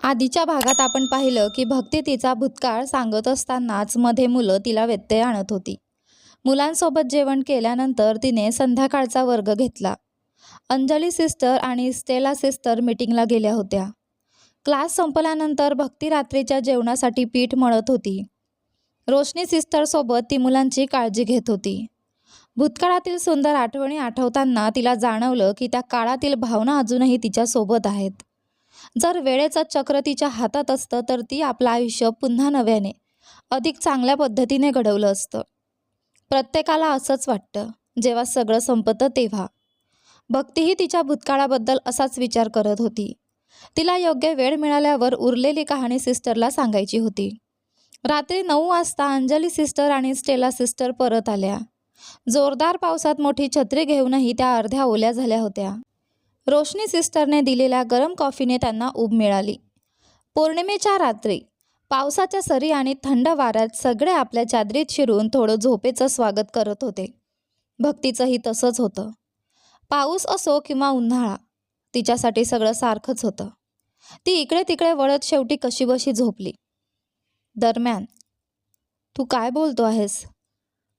आधीच्या भागात आपण पाहिलं की भक्ती तिचा भूतकाळ सांगत असतानाच मध्ये मुलं तिला व्यत्यय आणत होती. मुलांसोबत जेवण केल्यानंतर तिने संध्याकाळचा वर्ग घेतला. अंजली सिस्टर आणि स्टेला सिस्टर मीटिंगला गेल्या होत्या. क्लास संपल्यानंतर भक्ती रात्रीच्या जेवणासाठी पीठ मळत होती. रोशनी सिस्टरसोबत ती मुलांची काळजी घेत होती. भूतकाळातील सुंदर आठवणी आठवताना तिला जाणवलं की त्या काळातील भावना अजूनही तिच्यासोबत आहेत. जर वेळेचं चक्र तिच्या हातात असतं तर ती आपलं आयुष्य पुन्हा नव्याने अधिक चांगल्या पद्धतीने घडवलं असतं. प्रत्येकाला असंच वाटतं जेव्हा सगळं संपतं तेव्हा. भक्तीही तिच्या भूतकाळाबद्दल असाच विचार करत होती. तिला योग्य वेळ मिळाल्यावर उरलेली कहाणी सिस्टरला सांगायची होती. रात्री 9 वाजता अंजली सिस्टर आणि स्टेला सिस्टर परत आल्या. जोरदार पावसात मोठी छत्री घेऊनही त्या अर्ध्या ओल्या झाल्या होत्या. रोशनी सिस्टरने दिलेल्या गरम कॉफीने त्यांना ऊब मिळाली. पौर्णिमेच्या रात्री पावसाच्या सरी आणि थंड वाऱ्यात सगळे आपल्या चादरीत शिरून थोडं झोपेचं स्वागत करत होते. भक्तीचंही तसंच होतं. पाऊस असो किंवा उन्हाळा, तिच्यासाठी सगळं सारखंच होतं. ती इकडे तिकडे वळत शेवटी कशीबशी झोपली. दरम्यान, तू काय बोलतो आहेस?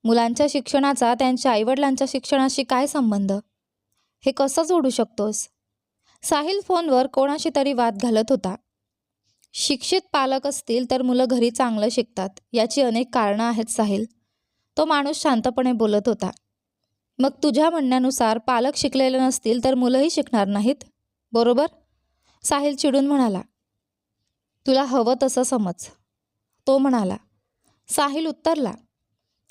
मुलांच्या शिक्षणाचा त्यांच्या आईवडिलांच्या शिक्षणाशी काय संबंध? हे कसं जोडू शकतोस? साहिल फोनवर कोणाशी तरी वाद घालत होता. शिक्षित पालक असतील तर मुलं घरी चांगलं शिकतात, याची अनेक कारणं आहेत साहिल. तो माणूस शांतपणे बोलत होता. मग तुझ्या म्हणण्यानुसार पालक शिकलेले नसतील तर मुलंही शिकणार नाहीत, बरोबर? साहिल चिडून म्हणाला. तुला हवं तसं समज, तो म्हणाला. साहिल उत्तरला.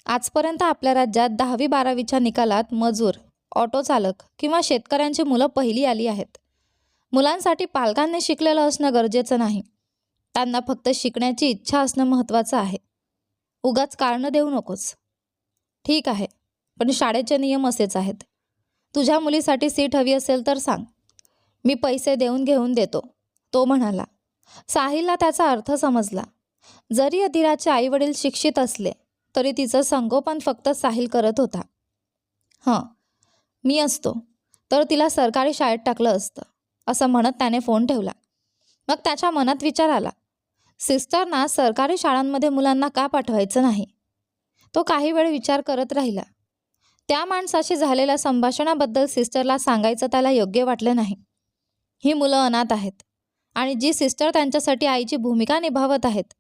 आजपर्यंत आपल्या राज्यात 10वी-12वीच्या निकालात मजूर, ऑटो चालक किंवा शेतकऱ्यांची मुलं पहिली आली आहेत. मुलांसाठी पालकांनी शिकलेलं असणं गरजेचं नाही. त्यांना फक्त शिकण्याची इच्छा असणं महत्त्वाचं आहे. उगाच कारणं देऊ नकोस. ठीक आहे, पण शाळेचे नियम असेच आहेत. तुझ्या मुलीसाठी सीट हवी असेल तर सांग, मी पैसे देऊन घेऊन देतो, तो म्हणाला. साहिलला त्याचा अर्थ समजला. जरी अधीराचे आईवडील शिक्षित असले तरी तिचं संगोपन फक्त साहिल करत होता. मी असतो तर तिला सरकारी शाळेत टाकलं असतं, असं म्हणत त्याने फोन ठेवला. मग त्याच्या मनात विचार आला, सिस्टरना सरकारी शाळांमध्ये मुलांना का पाठवायचं नाही? तो काही वेळ विचार करत राहिला. त्या माणसाशी झालेल्या संभाषणाबद्दल सिस्टरला सांगायचं त्याला योग्य वाटलं नाही. ही मुलं अनाथ आहेत आणि जी सिस्टर त्यांच्यासाठी आईची भूमिका निभावत आहेत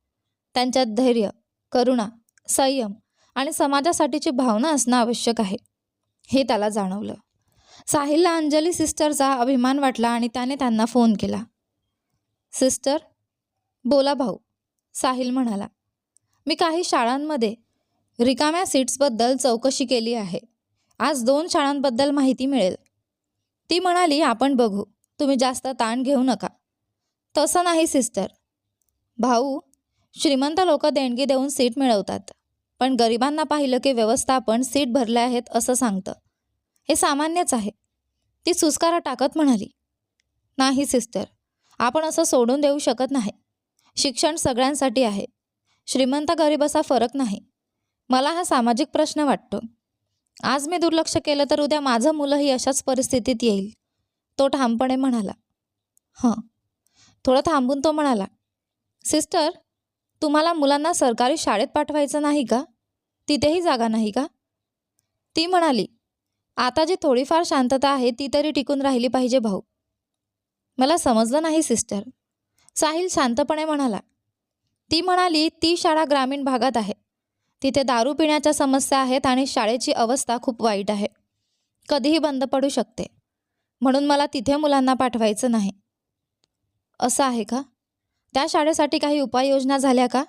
त्यांच्यात धैर्य, करुणा, संयम आणि समाजासाठीची भावना असणं आवश्यक आहे, हे त्याला जाणवलं. साहिलला अंजली सिस्टरचा अभिमान वाटला आणि त्याने त्यांना फोन केला. सिस्टर, बोला भाऊ, साहिल म्हणाला. मी काही शाळांमध्ये रिकाम्या सीट्सबद्दल चौकशी केली आहे. आज 2 शाळांबद्दल माहिती मिळेल. ती म्हणाली, आपण बघू, तुम्ही जास्त ताण घेऊ नका. तसं नाही सिस्टर. भाऊ, श्रीमंत लोक देणगी देऊन सीट मिळवतात, पण गरिबांना पाहिलं की व्यवस्थापन सीट भरल्या आहेत असं सांगतं. हे सामान्यच आहे, ती सुस्कारा टाकत म्हणाली. नाही सिस्टर, आपण असं सोडून देऊ शकत नाही. शिक्षण सगळ्यांसाठी आहे. श्रीमंत गरीब असा फरक नाही. मला हा सामाजिक प्रश्न वाटतो. आज मी दुर्लक्ष केलं तर उद्या माझं मुलंही अशाच परिस्थितीत येईल, तो ठामपणे म्हणाला. थोडं थांबून तो म्हणाला. सिस्टर, तुम्हाला मुलांना सरकारी शाळेत पाठवायचं नाही का? तिथेही जागा नाही का? ती म्हणाली. आता जी थोडीफार शांतता आहे ती तरी टिकून राहिली पाहिजे भाऊ. मला समजलं नाही सिस्टर, साहिल शांतपणे म्हणाला. ती म्हणाली, ती शाळा ग्रामीण भागात आहे. तिथे दारू पिण्याच्या समस्या आहेत आणि शाळेची अवस्था खूप वाईट आहे. कधीही बंद पडू शकते. म्हणून मला तिथे मुलांना पाठवायचं नाही. असं आहे का? त्या शाळेसाठी काही उपाययोजना झाल्या का?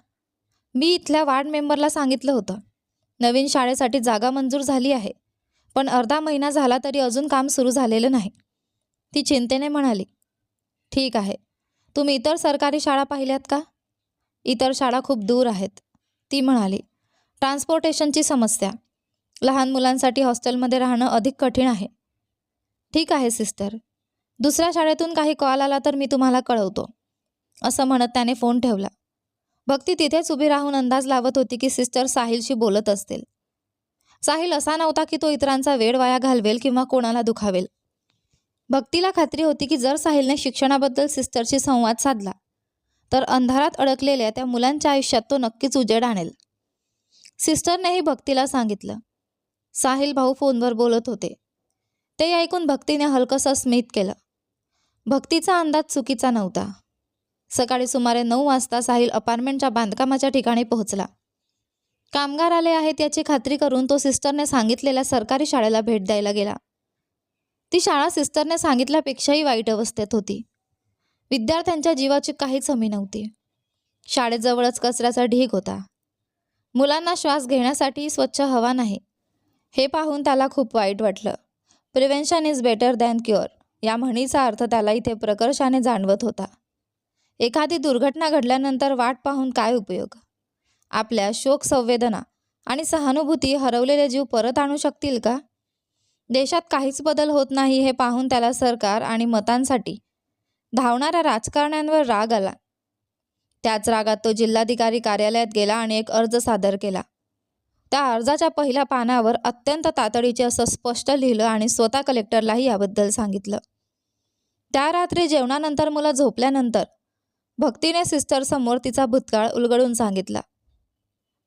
मी इथल्या वार्ड मेंबरला सांगितलं होतं. नवीन शाळेसाठी जागा मंजूर झाली आहे, पण अर्धा महिना झाला तरी अजून काम सुरू झालेलं नाही, ती चिंतेने म्हणाली. ठीक आहे, तुम्ही इतर सरकारी शाळा पाहिल्यात का? इतर शाळा खूप दूर आहेत, ती म्हणाली. ट्रान्सपोर्टेशनची समस्या, लहान मुलांसाठी हॉस्टेलमध्ये राहणं अधिक कठीण आहे. ठीक आहे सिस्टर, दुसऱ्या शाळेतून काही कॉल आला तर मी तुम्हाला कळवतो, असं म्हणत त्याने फोन ठेवला. भक्ती तिथेच उभी राहून अंदाज लावत होती की सिस्टर साहिलशी बोलत असतील. साहिल असा नव्हता की तो इतरांचा वेळ वाया घालवेल किंवा कोणाला दुखावेल. भक्तीला खात्री होती की जर साहिलने शिक्षणाबद्दल सिस्टरशी संवाद साधला तर अंधारात अडकलेल्या त्या मुलांच्या आयुष्यात तो नक्कीच उजेड आणेल. सिस्टरनेही भक्तीला सांगितलं. साहिल भाऊ फोनवर बोलत होते. ते ऐकून भक्तीने हलकंसं स्मित केलं. भक्तीचा अंदाज चुकीचा नव्हता. सकाळी सुमारे 9 वाजता साहिल अपार्टमेंटच्या बांधकामाच्या ठिकाणी पोहोचला. कामगार आले आहेत याची खात्री करून तो सिस्टरने सांगितलेल्या सरकारी शाळेला भेट द्यायला गेला. ती शाळा सिस्टरने सांगितल्यापेक्षाही वाईट अवस्थेत होती. विद्यार्थ्यांच्या जीवाची काहीच हमी नव्हती. शाळेजवळच कचऱ्याचा ढीग होता. मुलांना श्वास घेण्यासाठी स्वच्छ हवा नाही. हे पाहून त्याला खूप वाईट वाटलं. Prevention is better than cure या म्हणीचा अर्थ त्याला इथे प्रकर्षाने जाणवत होता. एखादी दुर्घटना घडल्यानंतर वाट पाहून काय उपयोग? आपल्या शोक संवेदना आणि सहानुभूती हरवलेले जीव परत आणू शकतील का? देशात काहीच बदल होत नाही हे पाहून त्याला सरकार आणि मतांसाठी धावणाऱ्या राजकारण्यांवर राग आला. त्याच रागात तो जिल्हाधिकारी कार्यालयात गेला आणि एक अर्ज सादर केला. त्या अर्जाच्या पहिल्या पानावर अत्यंत तातडीचे असं स्पष्ट लिहिलं आणि स्वतः कलेक्टरलाही याबद्दल सांगितलं. त्या रात्री जेवणानंतर मुलं झोपल्यानंतर भक्तीने सिस्टरसमोर तिचा भूतकाळ उलगडून सांगितला.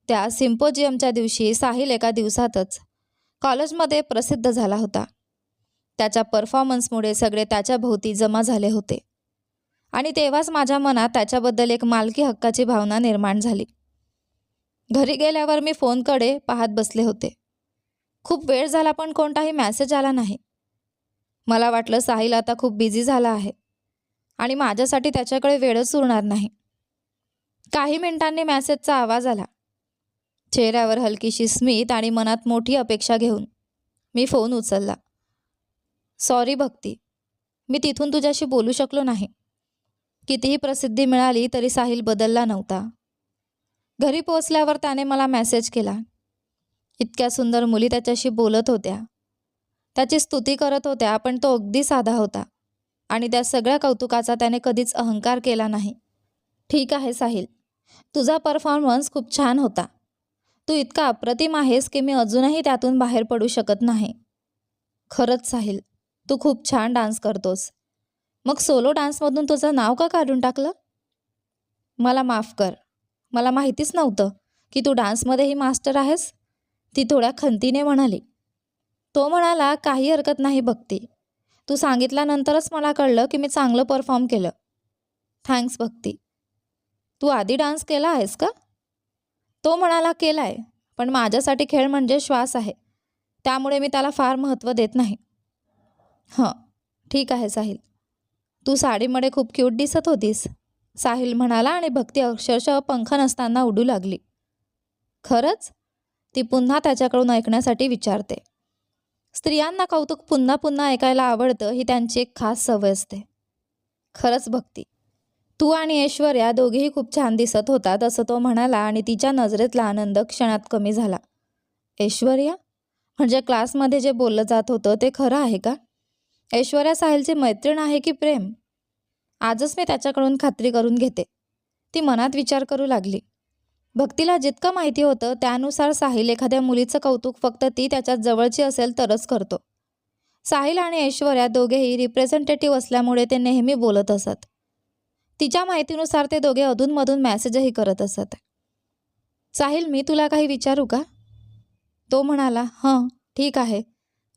त्या सिम्पोजियमच्या दिवशी साहिल एका दिवसातच कॉलेजमध्ये प्रसिद्ध झाला होता. त्याच्या परफॉर्मन्समुळे सगळे त्याच्या भोवती जमा झाले होते आणि तेव्हाच माझ्या मनात त्याच्याबद्दल एक मालकी हक्काची भावना निर्माण झाली. घरी गेल्यावर मी फोनकडे पाहत बसले होते. खूप वेळ झाला पण कोणताही मेसेज आला नाही. मला वाटलं साहिल आता खूप बिझी झाला आहे आणि माझ्यासाठी त्याच्याकडे वेळच उरणार नाही. काही मिनिटांनी मेसेजचा आवाज आला. चेहऱ्यावर हलकीशी स्मित आणि मनात मोठी अपेक्षा घेऊन मी फोन उचलला. सॉरी भक्ती, मी तिथून तुझ्याशी बोलू शकलो नाही. कितीही प्रसिद्धी मिळाली तरी साहिल बदलला नव्हता. घरी पोहोचल्यावर त्याने मला मेसेज केला. इतक्या सुंदर मुली त्याच्याशी बोलत होत्या, त्याची स्तुती करत होत्या, पण तो अगदी साधा होता आणि त्या सगळ्या कौतुकाचा त्याने कधीच अहंकार केला नाही. ठीक आहे साहिल, तुझा परफॉर्मन्स खूप छान होता. तू इतका अप्रतिम आहेस की मी अजूनही त्यातून बाहेर पडू शकत नाही. खरंच साहिल, तू खूप छान डान्स करतोस. मग सोलो डान्समधून तुझं नाव का काढून टाकलं? मला माफ कर, मला माहितीच नव्हतं की तू डान्समध्येही मास्टर आहेस, ती थोड्या खंतीने म्हणाली. तो म्हणाला, काही हरकत नाही भक्ती, तू सांगितल्यानंतरच मला कळलं की मी चांगलं परफॉर्म केलं. थँक्स भक्ती. तू आधी डान्स केला आहेस का? तो म्हणाला, केलाय, पण माझ्यासाठी खेळ म्हणजे श्वास आहे, त्यामुळे मी त्याला फार महत्त्व देत नाही. हं, ठीक आहे साहिल, तू साडीमध्ये खूप क्यूट दिसत होतीस, साहिल म्हणाला आणि भक्ती अक्षरशः पंख नसताना उडू लागली. खरंच? ती पुन्हा त्याच्याकडून ऐकण्यासाठी विचारते. स्त्रियांना कौतुक पुन्हा पुन्हा ऐकायला आवडतं ही त्यांची एक खास सवय असते. खरंच भक्ती, तू आणि ऐश्वर्या दोघेही खूप छान दिसत होतात असं तो म्हणाला आणि तिच्या नजरेतला आनंद क्षणात कमी झाला. ऐश्वर्या? म्हणजे क्लासमध्ये जे बोललं जात होतं ते खरं आहे का? ऐश्वर्या साहिलची मैत्रीण आहे की प्रेम? आजच मी त्याच्याकडून खात्री करून घेते, ती मनात विचार करू लागली. भक्तीला जितकं माहिती होतं त्यानुसार साहिल एखाद्या मुलीचं कौतुक फक्त ती त्याच्यात जवळची असेल तरच करतो. साहिल आणि ऐश्वर्या दोघेही रिप्रेझेंटेटिव्ह असल्यामुळे ते नेहमी बोलत असत. तिच्या माहितीनुसार ते दोघे अधूनमधून मेसेजही करत असत. साहिल, मी तुला काही विचारू का? तो म्हणाला, हं ठीक आहे,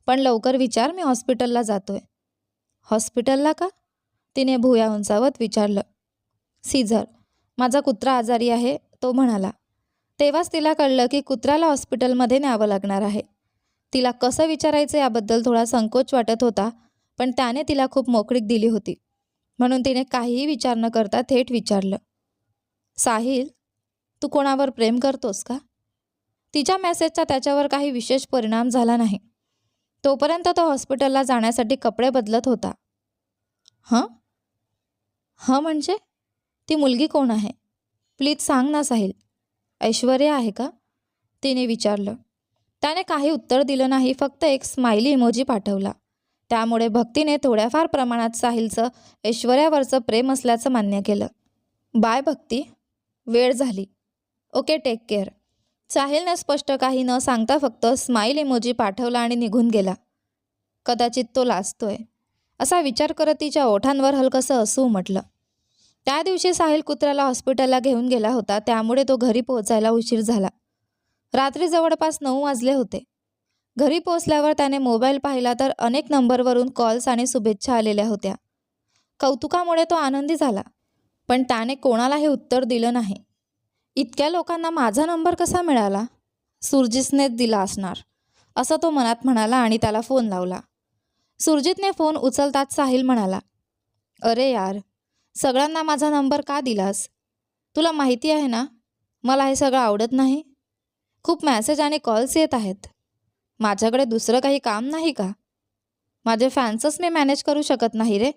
पण लवकर विचार, मी हॉस्पिटलला जातोय. हॉस्पिटलला का? तिने भुया उंचावत विचारलं. सीझर, माझा कुत्रा आजारी आहे, तो म्हणाला. तेव्हाच तिला कळलं की कुत्र्याला हॉस्पिटलमध्ये न्यावं लागणार आहे. तिला कसं विचारायचं याबद्दल थोडा संकोच वाटत होता, पण त्याने तिला खूप मोकळीक दिली होती, म्हणून तिने काहीही विचार न करता थेट विचारलं, साहिल, तू कोणावर प्रेम करतोस का? तिच्या मेसेजचा त्याच्यावर काही विशेष परिणाम झाला नाही. तोपर्यंत तो हॉस्पिटलला जाण्यासाठी कपडे बदलत होता. हं? हं म्हणजे? ती मुलगी कोण आहे? प्लीज सांग ना साहिल. ऐश्वर्या आहे का? तिने विचारलं. त्याने काही उत्तर दिलं नाही, फक्त एक स्माइली इमोजी पाठवला. त्यामुळे भक्तीने थोड्याफार प्रमाणात साहिलचं ऐश्वर्यावरचं प्रेम असल्याचं मान्य केलं. बाय भक्ती, वेळ झाली. Okay, take care. साहिलने स्पष्ट काही न सांगता फक्त स्माइल इमोजी पाठवला आणि निघून गेला. कदाचित तो लाजतोय असा विचार करत तिच्या ओठांवर हलकंसं हसू उमटलं. त्या दिवशी साहिल कुत्र्याला हॉस्पिटलला घेऊन गेला होता, त्यामुळे तो घरी पोहोचायला उशीर झाला. रात्री जवळपास 9 वाजले होते. घरी पोहोचल्यावर त्याने मोबाईल पाहिला तर अनेक नंबरवरून कॉल्स आणि शुभेच्छा आलेल्या होत्या. कौतुकामुळे तो आनंदी झाला, पण त्याने कोणालाही उत्तर दिलं नाही. इतक्या लोकांना माझा नंबर कसा मिळाला? सुरजितनेच दिला असणार, असं तो मनात म्हणाला आणि त्याला फोन लावला. सुरजितने फोन उचलताच साहिल म्हणाला, अरे यार, सगळ्यांना माझा नंबर का दिलास? तुला माहिती आहे ना, मला हे सगळं आवडत नाही. खूप मेसेज आणि कॉल्स येत आहेत. माझ्याकडे दुसरं काही काम नाही का? माझे फॅन्सच मी मॅनेज करू शकत नाही रे,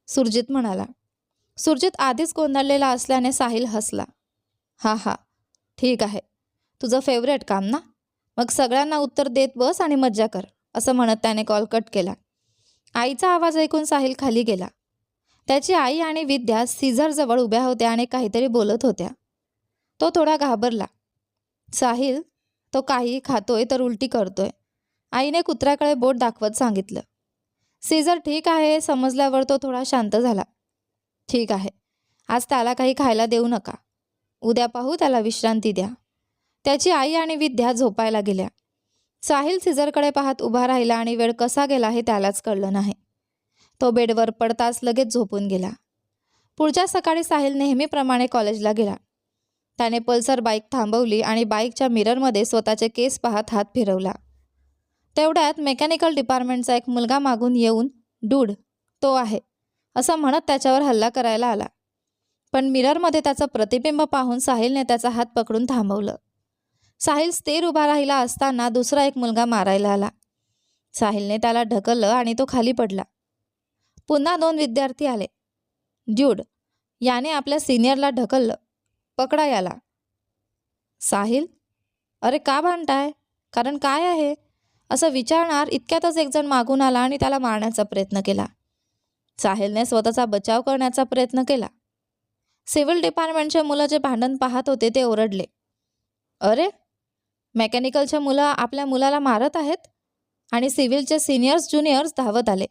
सुरजित म्हणाला. सुरजित आधीच गोंधळलेला असल्याने साहिल हसला. हा हा, ठीक आहे, तुझं फेवरेट काम ना, मग सगळ्यांना उत्तर देत बस आणि मज्जा कर, असं म्हणत त्याने कॉल कट केला. आईचा आवाज ऐकून साहिल खाली गेला. त्याची आई आणि विद्या सीझरजवळ उभ्या होत्या आणि काहीतरी बोलत होत्या. तो थोडा घाबरला. साहिल, तो काही खातोय तर उलटी करतोय, आईने कुत्र्याकडे बोट दाखवत सांगितलं. सीझर ठीक आहे हे समजल्यावर तो थोडा शांत झाला. ठीक आहे, आज त्याला काही खायला देऊ नका, उद्या पाहू, त्याला विश्रांती द्या. त्याची आई आणि विद्या झोपायला गेल्या. साहिल सीझरकडे पाहत उभा राहिला आणि वेळ कसा गेला हे त्यालाच कळलं नाही. तो बेडवर पडताच लगेच झोपून गेला. पुढच्या सकाळी साहिल नेहमीप्रमाणे कॉलेजला गेला. त्याने पल्सर बाईक थांबवली आणि बाईकच्या मिररमध्ये स्वतःचे केस पाहत हात फिरवला. तेवढ्यात मेकॅनिकल डिपार्टमेंटचा एक मुलगा मागून येऊन, डूड, तो आहे, असं म्हणत त्याच्यावर हल्ला करायला आला. पण मिररमध्ये त्याचं प्रतिबिंब पाहून साहिलने त्याचा हात पकडून थांबवलं. साहिल स्थिर उभा राहिला असताना दुसरा एक मुलगा मारायला आला. साहिलने त्याला ढकललं आणि तो खाली पडला. पुन्हा 2 विद्यार्थी आले. ड्यूड, याने आपल्या सिनियरला ढकललं, पकडा याला. साहिल, अरे का भांडताय? कारण काय आहे? असं विचारणार इतक्यातच एकजण मागून आला आणि त्याला मारण्याचा प्रयत्न केला. साहिलने स्वतःचा बचाव करण्याचा प्रयत्न केला. सिव्हिल डिपार्टमेंटचे मुलं जे भांडण पाहत होते ते ओरडले, अरे, मेकॅनिकलचे मुलं आपल्या मुलाला मारत आहेत? आणि सिव्हिलचे सिनियर्स ज्युनियर्स धावत आले.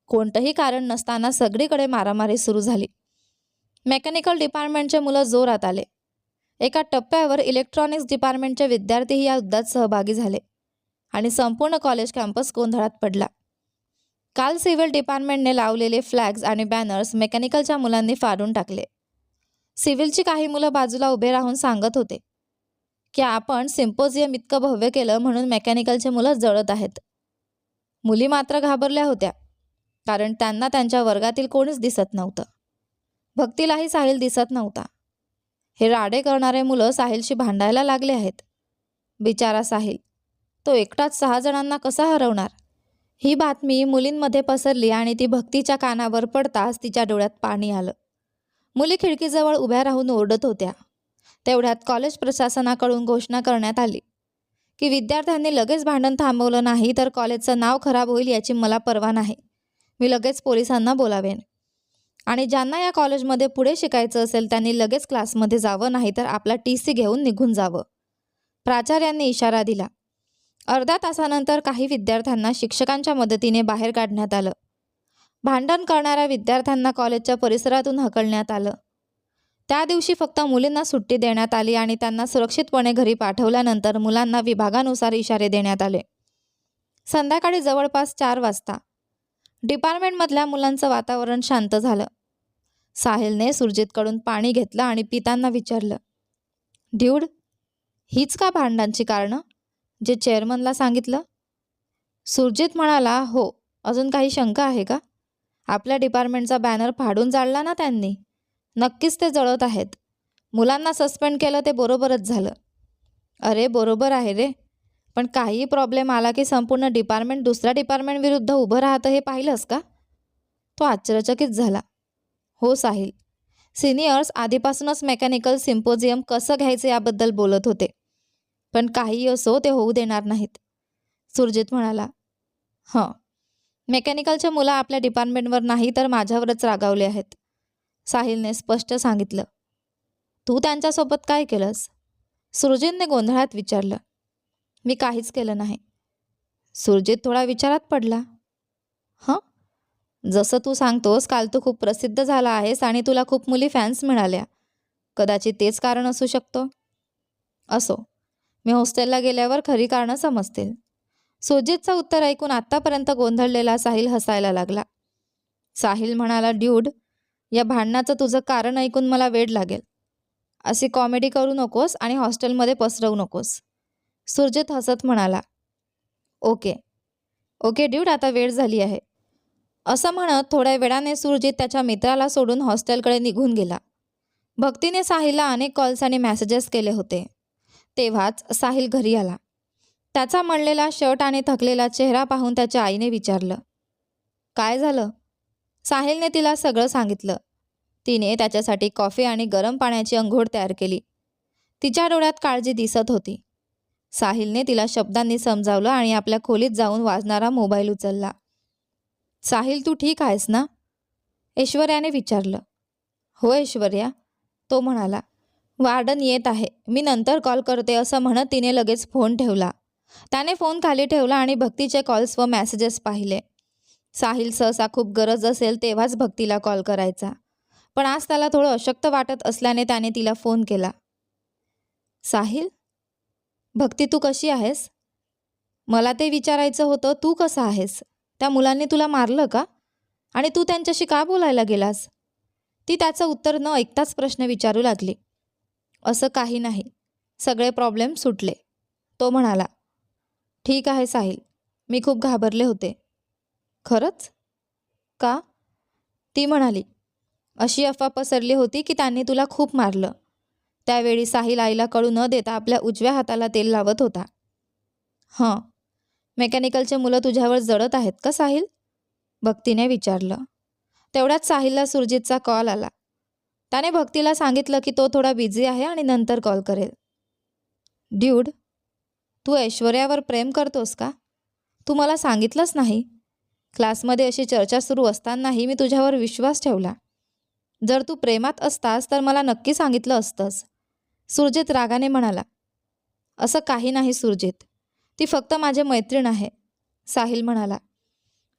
कोणतंही कारण नसताना सगळीकडे मारामारी सुरू झाली. मेकॅनिकल डिपार्टमेंटचे मुलं जोरात आले. एका टप्प्यावर इलेक्ट्रॉनिक्स डिपार्टमेंटचे विद्यार्थीही या युद्धात सहभागी झाले आणि संपूर्ण कॉलेज कॅम्पस गोंधळात पडला. काल सिव्हिल डिपार्टमेंटने लावलेले फ्लॅग्स आणि बॅनर्स मेकॅनिकलच्या मुलांनी फाडून टाकले. सिव्हिलची काही मुलं बाजूला उभे राहून सांगत होते की आपण सिम्पोजियम इतकं भव्य केलं म्हणून मेकॅनिकलचे मुलं जळत आहेत. मुली मात्र घाबरल्या होत्या, कारण त्यांना त्यांच्या वर्गातील कोणीच दिसत नव्हतं. भक्तीलाही साहिल दिसत नव्हता. हे राडे करणारे मुलं साहिलशी भांडायला लागले आहेत. बिचारा साहिल, तो एकटाच 6 जणांना कसा हरवणार? ही बातमी मुलींमध्ये पसरली आणि ती भक्तीच्या कानावर पडताच तिच्या डोळ्यात पाणी आलं. मुली खिडकीजवळ उभ्या राहून ओरडत होत्या. तेवढ्यात कॉलेज प्रशासनाकडून घोषणा करण्यात आली की विद्यार्थ्यांनी लगेच भांडण थांबवलं नाही तर कॉलेजचं नाव खराब होईल, याची मला पर्वा नाही. मी लगेच पोलिसांना बोलावेन. आणि ज्यांना या कॉलेजमध्ये पुढे शिकायचं असेल त्यांनी लगेच क्लासमध्ये जावं, नाहीतर आपला TC घेऊन निघून जावं. प्राचार्यांनी इशारा दिला. अर्ध्या तासानंतर काही विद्यार्थ्यांना शिक्षकांच्या मदतीने बाहेर काढण्यात आलं. भांडण करणाऱ्या विद्यार्थ्यांना कॉलेजच्या परिसरातून हकलण्यात आलं. त्या दिवशी फक्त मुलींना सुट्टी देण्यात आली आणि त्यांना सुरक्षितपणे घरी पाठवल्यानंतर मुलांना विभागानुसार इशारे देण्यात आले. संध्याकाळी जवळपास 4 वाजता डिपार्टमेंटमधल्या मुलांचं वातावरण शांत झालं. साहिलने सुरजितकडून पाणी घेतलं आणि पितांना विचारलं, ड्यूड, हीच का भांडणांची कारणं जे चेअरमनला सांगितलं? सुरजित म्हणाला, हो, अजून काही शंका आहे का? आपल्या डिपार्टमेंटचा बॅनर फाडून जाळला ना त्यांनी. नक्कीच ते जळत आहेत. मुलांना सस्पेंड केलं ते बरोबरच झालं. अरे बरोबर आहे रे, पण काहीही प्रॉब्लेम आला की संपूर्ण डिपार्टमेंट दुसऱ्या डिपार्टमेंट विरुद्ध उभं राहतं हे पाहिलंस का? तो आश्चर्यचकित झाला. हो साहिल, सिनियर्स आधीपासूनच मेकॅनिकल सिम्पोजियम कसं घ्यायचं याबद्दल बोलत होते, पण काहीही असो ते होऊ देणार नाहीत, सुरजित म्हणाला. मेकॅनिकलचे मुलं आपल्या डिपार्टमेंटवर नाही तर माझ्यावरच रागावले आहेत, साहिलने स्पष्ट सांगितलं. तू त्यांच्यासोबत काय केलंस? सुरजितने गोंधळात विचारलं. मी काहीच केलं नाही. सुरजित थोडा विचारात पडला. जसं तू सांगतोस काल तू खूप प्रसिद्ध झाला आहेस आणि तुला खूप मुली फॅन्स मिळाल्या. कदाचित तेच कारण असू शकतो. असो, मी हॉस्टेलला गेल्यावर खरी कारणं समजतील. सुजितचं उत्तर ऐकून आत्तापर्यंत गोंधळलेला साहिल हसायला लागला. साहिल म्हणाला, ड्यूड, या भांडणाचं तुझं कारण ऐकून मला वेड लागेल. अशी कॉमेडी करू नकोस आणि हॉस्टेलमध्ये पसरवू नकोस. सुरजित हसत म्हणाला, ओके ओके ड्यूड, आता वेळ झाली आहे. असं म्हणत थोड्या वेळाने सुरजित त्याच्या मित्राला सोडून हॉस्टेलकडे निघून गेला. भक्तीने साहिलला अनेक कॉल्स आणि मेसेजेस केले होते. तेव्हाच साहिल घरी आला. त्याचा मळलेला शर्ट आणि थकलेला चेहरा पाहून त्याच्या आईने विचारलं, काय झालं? साहिलने तिला सगळं सांगितलं. तिने त्याच्यासाठी कॉफी आणि गरम पाण्याची अंघोळ तयार केली. तिच्या डोळ्यात काळजी दिसत होती. साहिलने तिला शब्दांनी समजावलं आणि आपल्या खोलीत जाऊन वाजणारा मोबाईल उचलला. साहिल, तू ठीक आहेस ना? ऐश्वर्याने विचारलं. हो ऐश्वर्या, तो म्हणाला. वार्डन येत आहे, मी नंतर कॉल करते असं म्हणत तिने लगेच फोन ठेवला. त्याने फोन खाली ठेवला आणि भक्तीचे कॉल्स व मेसेजेस पाहिले. साहिल सहसा खूप गरज असेल तेव्हाच भक्तीला कॉल करायचा, पण आज त्याला थोडं अशक्त वाटत असल्याने त्याने तिला फोन केला. साहिल, भक्ती तू कशी आहेस? मला ते विचारायचं होतं, तू कसा आहेस? त्या मुलांनी तुला मारलं का? आणि तू त्यांच्याशी का बोलायला गेलास? ती त्याचं उत्तर न ऐकताच प्रश्न विचारू लागली. असं काही नाही, सगळे प्रॉब्लेम सुटले, तो म्हणाला. ठीक आहे साहिल, मी खूप घाबरले होते. खरंच? का? ती म्हणाली. अशी अफवा पसरली होती की त्यांनी तुला खूप मारलं. त्यावेळी साहिल आईला कळू न देता आपल्या उजव्या हाताला तेल लावत होता. हं, मेकॅनिकलचे मुलं तुझ्यावर जळत आहेत का साहिल? भक्तीने विचारलं. तेवढ्यात साहिलला सुरजितचा कॉल आला. त्याने भक्तीला सांगितलं की तो थोडा बिझी आहे आणि नंतर कॉल करेल. ड्यूड, तू ऐश्वर्यावर प्रेम करतोस का? तू मला सांगितलंच नाही. क्लासमध्ये अशी चर्चा सुरू असतानाही मी तुझ्यावर विश्वास ठेवला. जर तू प्रेमात असतास तर मला नक्की सांगितलं असतंस. सुरजित रागाने म्हणाला. असं काही नाही सुरजित, ती फक्त माझे मैत्रीण आहे, साहिल म्हणाला.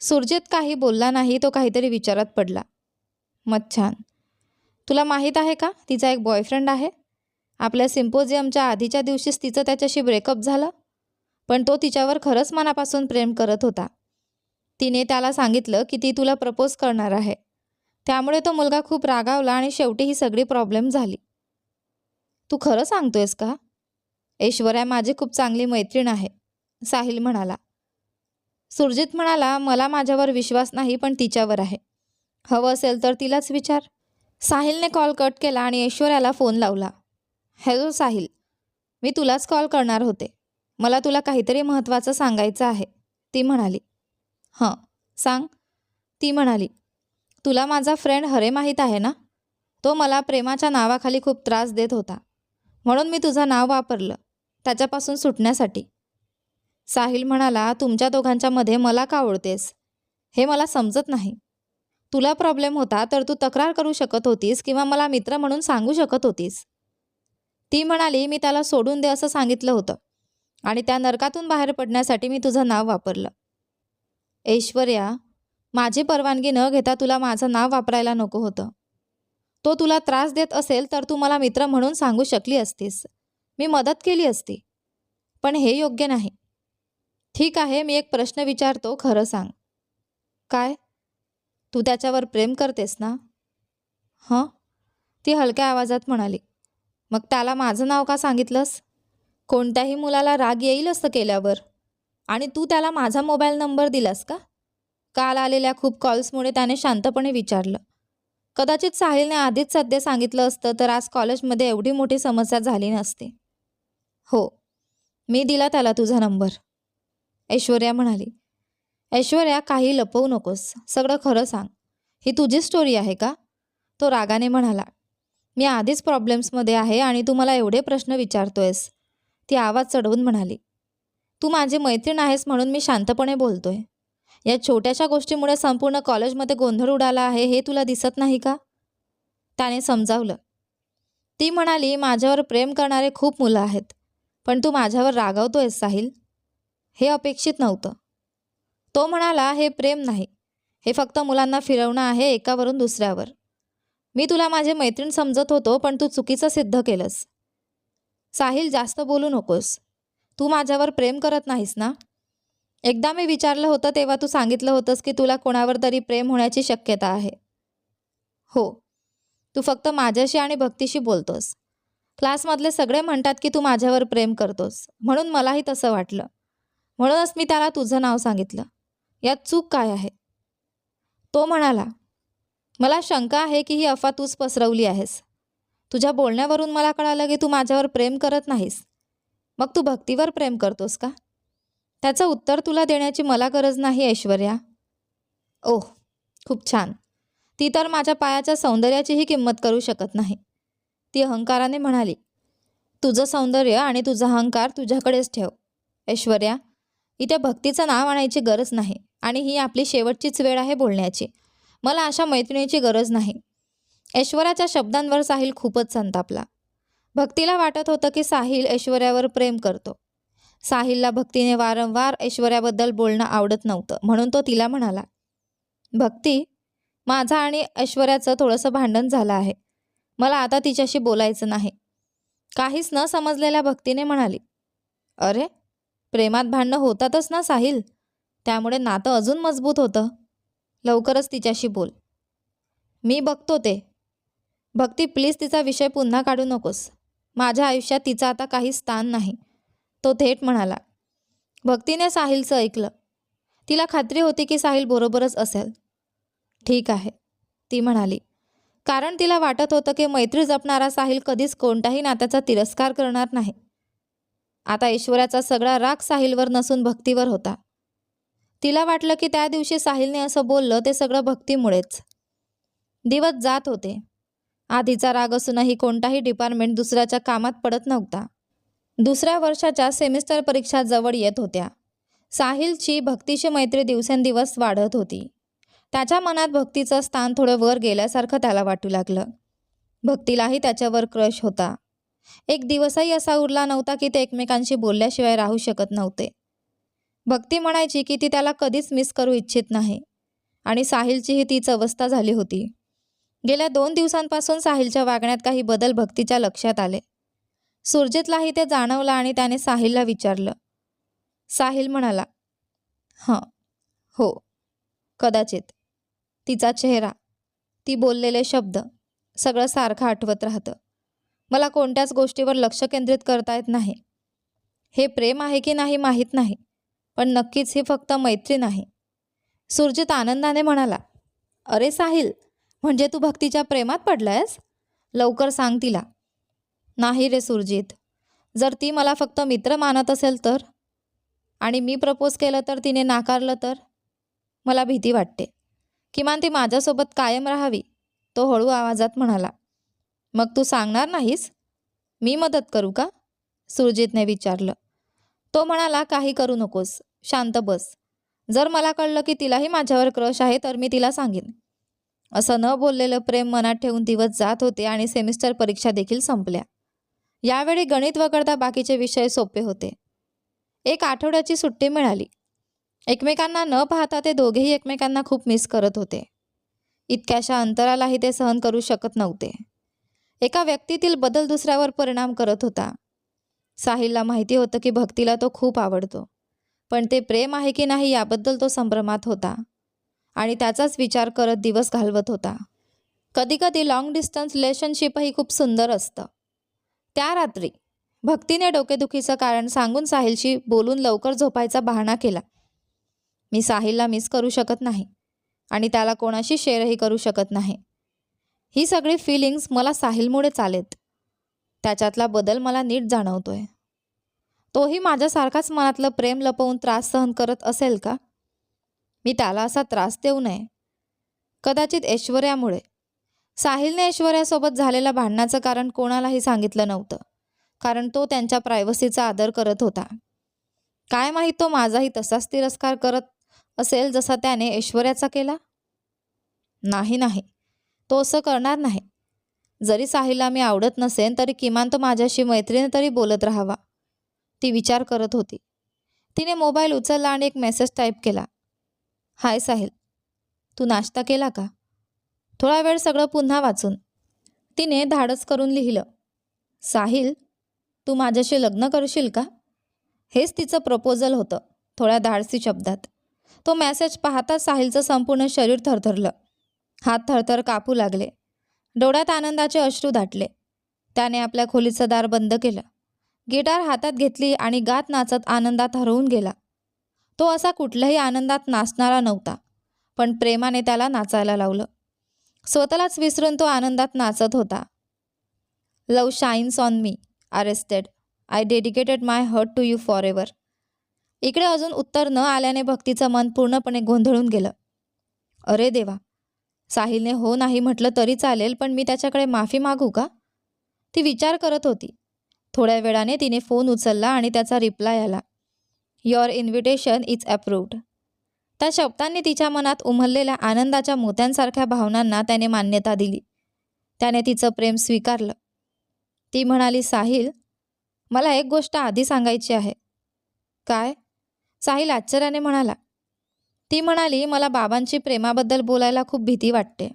सुरजित काही बोलला नाही, तो काहीतरी विचारात पडला. मग छान. तुला माहीत आहे का तिचा एक बॉयफ्रेंड आहे? आपल्या सिम्पोजियमच्या आधीच्या दिवशीच तिचं त्याच्याशी ब्रेकअप झालं. पण तो तिच्यावर खरंच मनापासून प्रेम करत होता. तिने त्याला सांगितलं की ती तुला प्रपोज करणार आहे. त्यामुळे तो मुलगा खूप रागावला आणि शेवटी ही सगळी प्रॉब्लेम झाली. तू खरं सांगतोयस का? ऐश्वर्या माझी खूप चांगली मैत्रीण आहे, साहिल म्हणाला. सुरजित म्हणाला, मला माझ्यावर विश्वास नाही पण तिच्यावर आहे. हवं असेल तर तिलाच विचार. साहिलने कॉल कट केला आणि ऐश्वर्याला फोन लावला. हॅलो साहिल, मी तुलाच कॉल करणार होते. मला तुला काहीतरी महत्त्वाचं सांगायचं आहे, ती म्हणाली. हं, सांग, ती म्हणाली. तुला माझा फ्रेंड हरे माहीत आहे ना? तो मला प्रेमाच्या नावाखाली खूप त्रास देत होता, म्हणून मी तुझं नाव वापरलं त्याच्यापासून सुटण्यासाठी. साहिल म्हणाला, तुमच्या दोघांच्या मध्ये मला का ओळतेस हे मला समजत नाही. तुला प्रॉब्लेम होता तर तू तक्रार करू शकत होतीस किंवा मला मित्र म्हणून सांगू शकत होतीस. ती म्हणाली, मी त्याला सोडून दे असं सांगितलं होतं आणि त्या नरकातून बाहेर पडण्यासाठी मी तुझं नाव वापरलं. ऐश्वर्या, माझी परवानगी न घेता तुला माझं नाव वापरायला नको होतं. तो तुला त्रास देत असेल तर तू मला मित्र म्हणून सांगू शकली असतीस, मी मदत केली असती. पण हे योग्य नाही. ठीक आहे, मी एक प्रश्न विचारतो, खरं सांग. काय? तू त्याच्यावर प्रेम करतेस ना? हं, ती हलक्या आवाजात म्हणाली. मग त्याला माझं नाव का सांगितलंस? कोणत्याही मुलाला राग येईल असं केल्यावर. आणि तू त्याला माझा मोबाईल नंबर दिलास का? काल आलेल्या खूप कॉल्समुळे त्याने शांतपणे विचारलं. कदाचित साहिलने आधीच सध्या सांगितलं असतं तर आज कॉलेजमध्ये एवढी मोठी समस्या झाली नसती. हो, मी दिला त्याला तुझा नंबर, ऐश्वर्या म्हणाली. ऐश्वर्या, काही लपवू नकोस, सगळं खरं सांग. ही तुझी स्टोरी आहे का? तो रागाने म्हणाला. मी आधीच प्रॉब्लेम्समध्ये आहे आणि तू मला एवढे प्रश्न विचारतोयस, ती आवाज चढवून म्हणाली. तू माझी मैत्रीण आहेस म्हणून मी शांतपणे बोलतोय. या छोट्याशा गोष्टीमुळे संपूर्ण कॉलेजमध्ये गोंधळ उडाला आहे हे तुला दिसत नाही का? त्याने समजावलं. ती म्हणाली, माझ्यावर प्रेम करणारे खूप मुलं आहेत, पण तू माझ्यावर रागावतोयस साहिल. हे अपेक्षित नव्हतं. तो म्हणाला, हे प्रेम नाही, हे फक्त मुलांना फिरवणं आहे एकावरून दुसऱ्यावर. मी तुला माझी मैत्रीण समजत होतो, पण तू चुकीचं सिद्ध केलंस. साहिल, जास्त बोलू नकोस. तू माझ्यावर प्रेम करत नाहीस ना? एकदा मी विचारलं होतं तेव्हा तू सांगितलं होतंस की तुला कोणावर तरी प्रेम होण्याची शक्यता आहे. हो. तू फक्त माझ्याशी आणि भक्तीशी बोलतोस. क्लासमधले सगळे म्हणतात की तू माझ्यावर प्रेम करतोस, म्हणून मलाही तसं वाटलं. म्हणूनच मी त्याला तुझं नाव सांगितलं. यात चूक काय आहे? तो म्हणाला, मला शंका आहे की ही अफवा तूच पसरवली आहेस. तुझ्या बोलण्यावरून मला कळालं की तू माझ्यावर प्रेम करत नाहीस. मग तू भक्तीवर प्रेम करतोस का? त्याचं उत्तर तुला देण्याची मला गरज नाही ऐश्वर्या. ओह, खूप छान. ती तर माझ्या पायाच्या सौंदर्याचीही किंमत करू शकत नाही. ती अहंकाराने म्हणाली, तुझं सौंदर्य आणि तुझा अहंकार तुझ्याकडेच ठेव. ऐश्वर्या, इथे भक्तीचं नाव आणायची गरज नाही आणि ही आपली शेवटचीच वेळ आहे बोलण्याची. मला अशा मैत्रिणीची गरज नाही. ऐश्वर्याच्या शब्दांवर साहिल खूपच संतापला. भक्तीला वाटत होतं की साहिल ऐश्वर्यावर प्रेम करतो. साहिलला भक्तीने वारंवार ऐश्वर्याबद्दल बोलणं आवडत नव्हतं, म्हणून तो तिला म्हणाला, भक्ती, माझं आणि ऐश्वर्याचं थोडंसं भांडण झालं आहे. मला आता तिच्याशी बोलायचं नाही. काहीच न समजलेल्या भक्तीने म्हणाली, अरे, प्रेमात भांडणं होतातच ना साहिल, त्यामुळे नातं अजून मजबूत होतं. लवकरच तिच्याशी बोल. मी बघतो ते. भक्ती, प्लीज तिचा विषय पुन्हा काढू नकोस. माझ्या आयुष्यात तिचं आता काही स्थान नाही, तो थेट म्हणाला. भक्तीने साहिलचं ऐकलं. तिला खात्री होती की साहिल बरोबरच असेल. ठीक आहे, ती म्हणाली, कारण तिला वाटत होतं की मैत्री जपणारा साहिल कधीच कोणत्याही नात्याचा तिरस्कार करणार नाही. आता ऐश्वर्याचा सगळा राग साहिलवर नसून भक्तीवर होता. तिला वाटलं की त्या दिवशी साहिलने असं बोललं ते सगळं भक्तीमुळेच. दिवस जात होते. आधीचा राग असूनही कोणताही डिपार्टमेंट दुसऱ्याच्या कामात पडत नव्हता. दुसऱ्या वर्षाच्या सेमिस्टर परीक्षा जवळ येत होत्या. साहिलची भक्तीची मैत्री दिवसेंदिवस वाढत होती. त्याच्या मनात भक्तीचं स्थान थोडं वर गेल्यासारखं त्याला वाटू लागलं. भक्तीलाही त्याच्यावर क्रश होता. एक दिवसही असा उरला नव्हता की ते एकमेकांशी बोलल्याशिवाय राहू शकत नव्हते. भक्ती म्हणायची की ती त्याला कधीच मिस करू इच्छित नाही आणि साहिलचीही तीच अवस्था झाली होती. गेल्या 2 दिवसांपासून साहिलच्या वागण्यात काही बदल भक्तीच्या लक्षात आले. सुरजितलाही ते जाणवलं आणि त्याने साहिलला विचारलं. साहिल म्हणाला, हं, हो, कदाचित. तिचा चेहरा, ती बोललेले शब्द, सगळं सारखं आठवत राहतं. मला कोणत्याच गोष्टीवर लक्ष केंद्रित करता येत नाही. हे प्रेम आहे की नाही माहीत नाही, पण नक्कीच ही फक्त मैत्री नाही. सुरजित आनंदाने म्हणाला, अरे साहिल, म्हणजे तू भक्तीच्या प्रेमात पडलायस? लवकर सांग तिला. नाही रे सुरजित, जर ती मला फक्त मित्र मानत असेल तर? आणि मी प्रपोज केलं तर तिने नाकारलं तर? मला भीती वाटते. किमान ती माझ्यासोबत कायम राहावी, तो हळू आवाजात म्हणाला. मग तू सांगणार नाहीस? मी मदत करू का? सुरजितने विचारलं. तो म्हणाला, काही करू नकोस, शांत बस. जर मला कळलं की तिलाही माझ्यावर क्रश आहे तर मी तिला सांगेन. असं न बोललेलं प्रेम मनात ठेवून दिवस जात होते आणि सेमिस्टर परीक्षा देखील संपल्या. यावेळी गणित वगळता बाकीचे विषय सोपे होते. 1 आठवड्याची सुट्टी मिळाली. एकमेकांना न पाहता ते दोघेही एकमेकांना खूप मिस करत होते. इतक्याशा अंतरालाही ते सहन करू शकत नव्हते. एका व्यक्तीतील बदल दुसऱ्यावर परिणाम करत होता. साहिलला माहिती होतं की भक्तीला तो खूप आवडतो, पण ते प्रेम आहे की नाही याबद्दल तो संभ्रमात होता आणि त्याचाच विचार करत दिवस घालवत होता. कधीकधी लॉंग डिस्टन्स रिलेशनशिपही खूप सुंदर असतं. त्या रात्री भक्तीने डोकेदुखीचं कारण सांगून साहिलशी बोलून लवकर झोपायचा बहाणा केला. मी साहिलला मिस करू शकत नाही आणि त्याला कोणाशी शेअरही करू शकत नाही. ही सगळी फिलिंग्स मला साहिलमुळेच आलेत. त्याच्यातला बदल मला नीट जाणवतोय. तोही माझ्यासारखाच मनातलं प्रेम लपवून त्रास सहन करत असेल का? मी त्याला असा त्रास देऊ नये. कदाचित ऐश्वर्यामुळे. साहिलने ऐश्वर्यासोबत झालेल्या भांडणाचं कारण कोणालाही सांगितलं नव्हतं, कारण तो त्यांच्या प्रायव्हसीचा आदर करत होता. काय माहीत तो माझाही तसाच तिरस्कार करत असेल जसा त्याने ऐश्वर्याचा केला? नाही, तो असं करणार नाही. जरी साहिलला मी आवडत नसेन तरी किमान तो माझ्याशी मैत्रीने तरी बोलत राहावा, ती विचार करत होती. तिने मोबाईल उचलला आणि एक मेसेज टाईप केला. हाय साहिल, तू नाश्ता केला का? थोडा वेळ सगळं पुन्हा वाचून तिने धाडस करून लिहिलं, साहिल, तू माझ्याशी लग्न करशील का? हेच तिचं प्रपोजल होतं, थोड्या धाडसी शब्दात. तो मेसेज पाहताच साहिलचं संपूर्ण शरीर थरथरलं. हात थरथर कापू लागले. डोळ्यात आनंदाचे अश्रू दाटले. त्याने आपल्या खोलीचं दार बंद केलं. गिटार हातात घेतली आणि गात नाचत आनंदात हरवून गेला. तो असा कुठल्याही आनंदात नाचणारा नव्हता, पण प्रेमाने त्याला नाचायला लावलं. स्वतःलाच विसरून तो आनंदात नाचत होता. Love shines on me, arrested. I dedicated my heart to you forever. इकडे अजून उत्तर न आल्याने भक्तीचं मन पूर्णपणे गोंधळून गेलं. अरे देवा, साहिलने हो नाही म्हटलं तरी चालेल, पण मी त्याच्याकडे माफी मागू का? ती विचार करत होती. थोड्या वेळाने तिने फोन उचलला आणि त्याचा रिप्लाय आला, युअर इन्व्हिटेशन इज अप्रूव्ड. त्या शब्दांनी तिच्या मनात उमललेल्या आनंदाच्या मोत्यांसारख्या भावनांना त्याने मान्यता दिली. त्याने तिचं प्रेम स्वीकारलं. ती म्हणाली, साहिल, मला एक गोष्ट आधी सांगायची आहे. काय? साहिल आश्चर्याने म्हणाला. ती म्हणाली, मला बाबांची प्रेमाबद्दल बोलायला खूप भीती वाटते.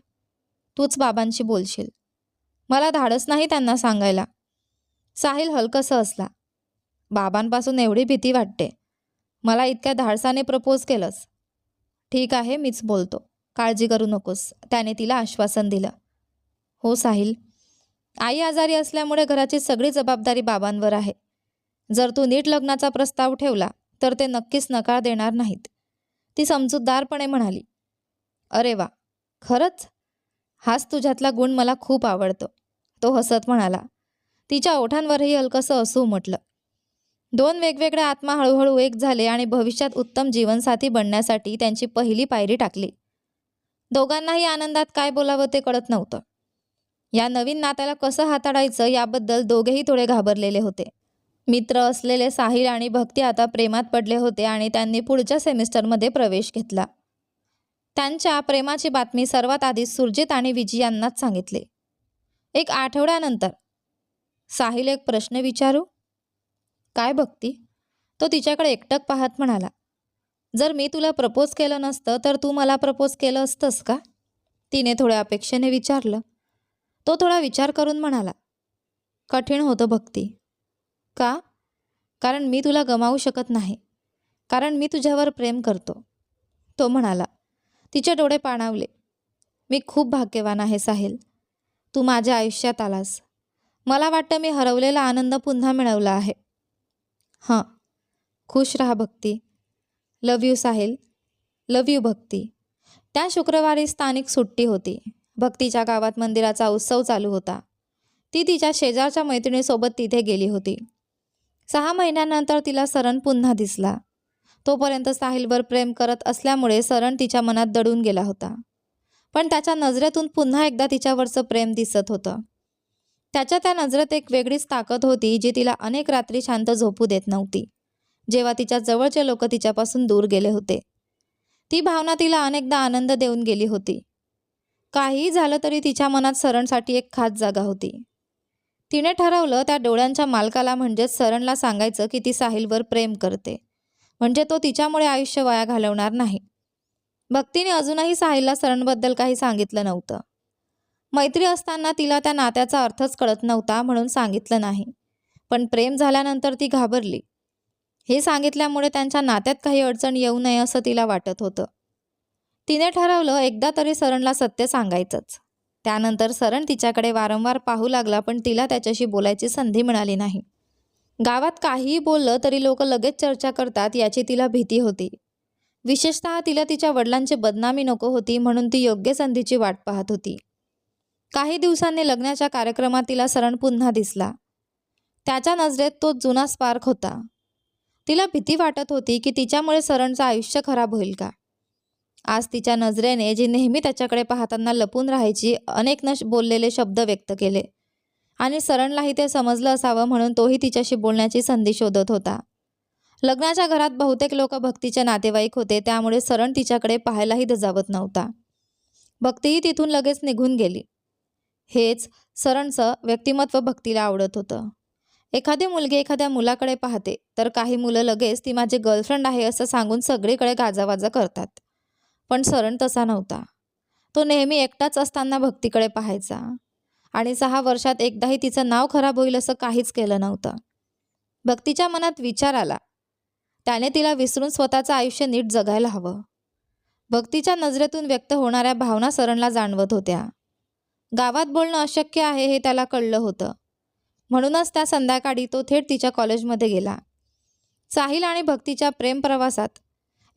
तूच बाबांशी बोलशील. मला धाडस नाही त्यांना सांगायला. साहिल हलकसं हसला. बाबांपासून एवढी भीती वाटते? मला इतक्या धाडसाने प्रपोज केलंस. ठीक आहे, मीच बोलतो, काळजी करू नकोस, त्याने तिला आश्वासन दिलं. हो साहिल, आई आजारी असल्यामुळे घराची सगळी जबाबदारी बाबांवर आहे. जर तू नीट लग्नाचा प्रस्ताव ठेवला तर ते नक्कीच नकार देणार नाहीत, ती समजूतदारपणे म्हणाली. अरे वा, खरंच? हाच तुझ्यातला गुण मला खूप आवडतो, तो हसत म्हणाला. तिच्या ओठांवरही हलकंसं हसू उमटलं. दोन वेगवेगळे आत्मा हळूहळू एक झाले आणि भविष्यात उत्तम जीवनसाथी बनण्यासाठी त्यांची पहिली पायरी टाकली. दोघांनाही आनंदात काय बोलावं ते कळत नव्हतं. या नवीन नात्याला कसं हाताळायचं याबद्दल दोघेही थोडे घाबरलेले होते. मित्र असलेले साहिल आणि भक्ती आता प्रेमात पडले होते आणि त्यांनी पुढच्या सेमिस्टरमध्ये प्रवेश घेतला. त्यांच्या प्रेमाची बातमी सर्वात आधी सुरजित आणि विजयांनाच सांगितले. एक आठवड्यानंतर, साहिल, एक प्रश्न विचारू? काय भक्ती? तो तिच्याकडे एकटक पाहत म्हणाला. जर मी तुला प्रपोज केलं नसतं तर तू मला प्रपोज केलं असतंस का? तिने थोड्या अपेक्षेने विचारलं. तो थोडा विचार करून म्हणाला, कठीण होतं भक्ती. का? कारण मी तुला गमावू शकत नाही, कारण मी तुझ्यावर प्रेम करतो, तो म्हणाला. तिचे डोळे पाणावले. मी खूप भाग्यवान आहे साहिल, तू माझ्या आयुष्यात आलास. मला वाटतं मी हरवलेला आनंद पुन्हा मिळवला आहे. हां, खुश राहा भक्ती. लव यू साहिल. लव यू भक्ती. त्या शुक्रवारी स्थानिक सुट्टी होती. भक्तीच्या गावात मंदिराचा उत्सव चालू होता. ती तिच्या शेजारच्या मैत्रिणीसोबत तिथे गेली होती. 6 महिन्यांनंतर तिला सरण पुन्हा दिसला. तोपर्यंत साहिलवर प्रेम करत असल्यामुळे सरण तिच्या मनात दडून गेला होता. पण त्याच्या नजरेतून पुन्हा एकदा तिच्यावरचं प्रेम दिसत होतं. त्याच्या त्या नजरेत एक वेगळीच ताकद होती जी तिला अनेक रात्री शांत झोपू देत नव्हती, जेव्हा तिच्या जवळचे लोक तिच्यापासून दूर गेले होते. ती भावना तिला अनेकदा आनंद देऊन गेली होती. काहीही झालं तरी तिच्या मनात सरणसाठी एक खास जागा होती. तिने ठरवलं त्या डोळ्यांच्या मालकाला म्हणजेच सरणला सांगायचं की ती साहिलवर प्रेम करते, म्हणजे तो तिच्यामुळे आयुष्य वाया घालवणार नाही. भक्तीने अजूनही साहिलला सरणबद्दल काही सांगितलं नव्हतं. मैत्री असताना तिला त्या नात्याचा अर्थच कळत नव्हता म्हणून सांगितलं नाही, पण प्रेम झाल्यानंतर ती घाबरली. हे सांगितल्यामुळे त्यांच्या नात्यात काही अडचण येऊ नये असं तिला वाटत होतं. तिने ठरवलं एकदा तरी सरणला सत्य सांगायचंच. त्यानंतर सरण तिच्याकडे वारंवार पाहू लागला, पण तिला त्याच्याशी बोलायची संधी मिळाली नाही. गावात काहीही बोललं तरी लोक लगेच चर्चा करतात याची तिला भीती होती. विशेषतः तिला तिच्या वडिलांची बदनामी नको होती म्हणून ती योग्य संधीची वाट पाहत होती. काही दिवसांनी लग्नाच्या कार्यक्रमात तिला सरण पुन्हा दिसला. त्याच्या नजरेत तो जुना स्पार्क होता. तिला भीती वाटत होती की तिच्यामुळे सरणचं आयुष्य खराब होईल का. आज तिच्या नजरेने जी नेहमी त्याच्याकडे पाहताना लपून राहायची अनेक बोललेले शब्द व्यक्त केले आणि सरणलाही ते समजलं असावं म्हणून तोही तिच्याशी बोलण्याची संधी शोधत होता. लग्नाच्या घरात बहुतेक लोक भक्तीचे नातेवाईक होते, त्यामुळे सरण तिच्याकडे पाहायलाही धजावत नव्हता. भक्तीही तिथून लगेच निघून गेली. हेच सरणचं व्यक्तिमत्व भक्तीला आवडत होतं. एखादी मुलगी एखाद्या मुलाकडे पाहते तर काही मुलं लगेच ती माझी गर्लफ्रेंड आहे असं सांगून सगळीकडे गाजावाजा करतात, पण सरण तसा नव्हता. तो नेहमी एकटाच असताना भक्तीकडे पाहायचा आणि 6 वर्षात एकदाही तिचं नाव खराब होईल असं काहीच केलं नव्हतं. भक्तीच्या मनात विचार आला, त्याने तिला विसरून स्वतःचं आयुष्य नीट जगायला हवं. भक्तीच्या नजरेतून व्यक्त होणाऱ्या भावना सरणला जाणवत होत्या. गावात बोलणं अशक्य आहे हे त्याला कळलं होतं. म्हणूनच त्या संध्याकाळी तो थेट तिच्या कॉलेजमध्ये गेला. साहिल आणि भक्तीच्या प्रेमप्रवासात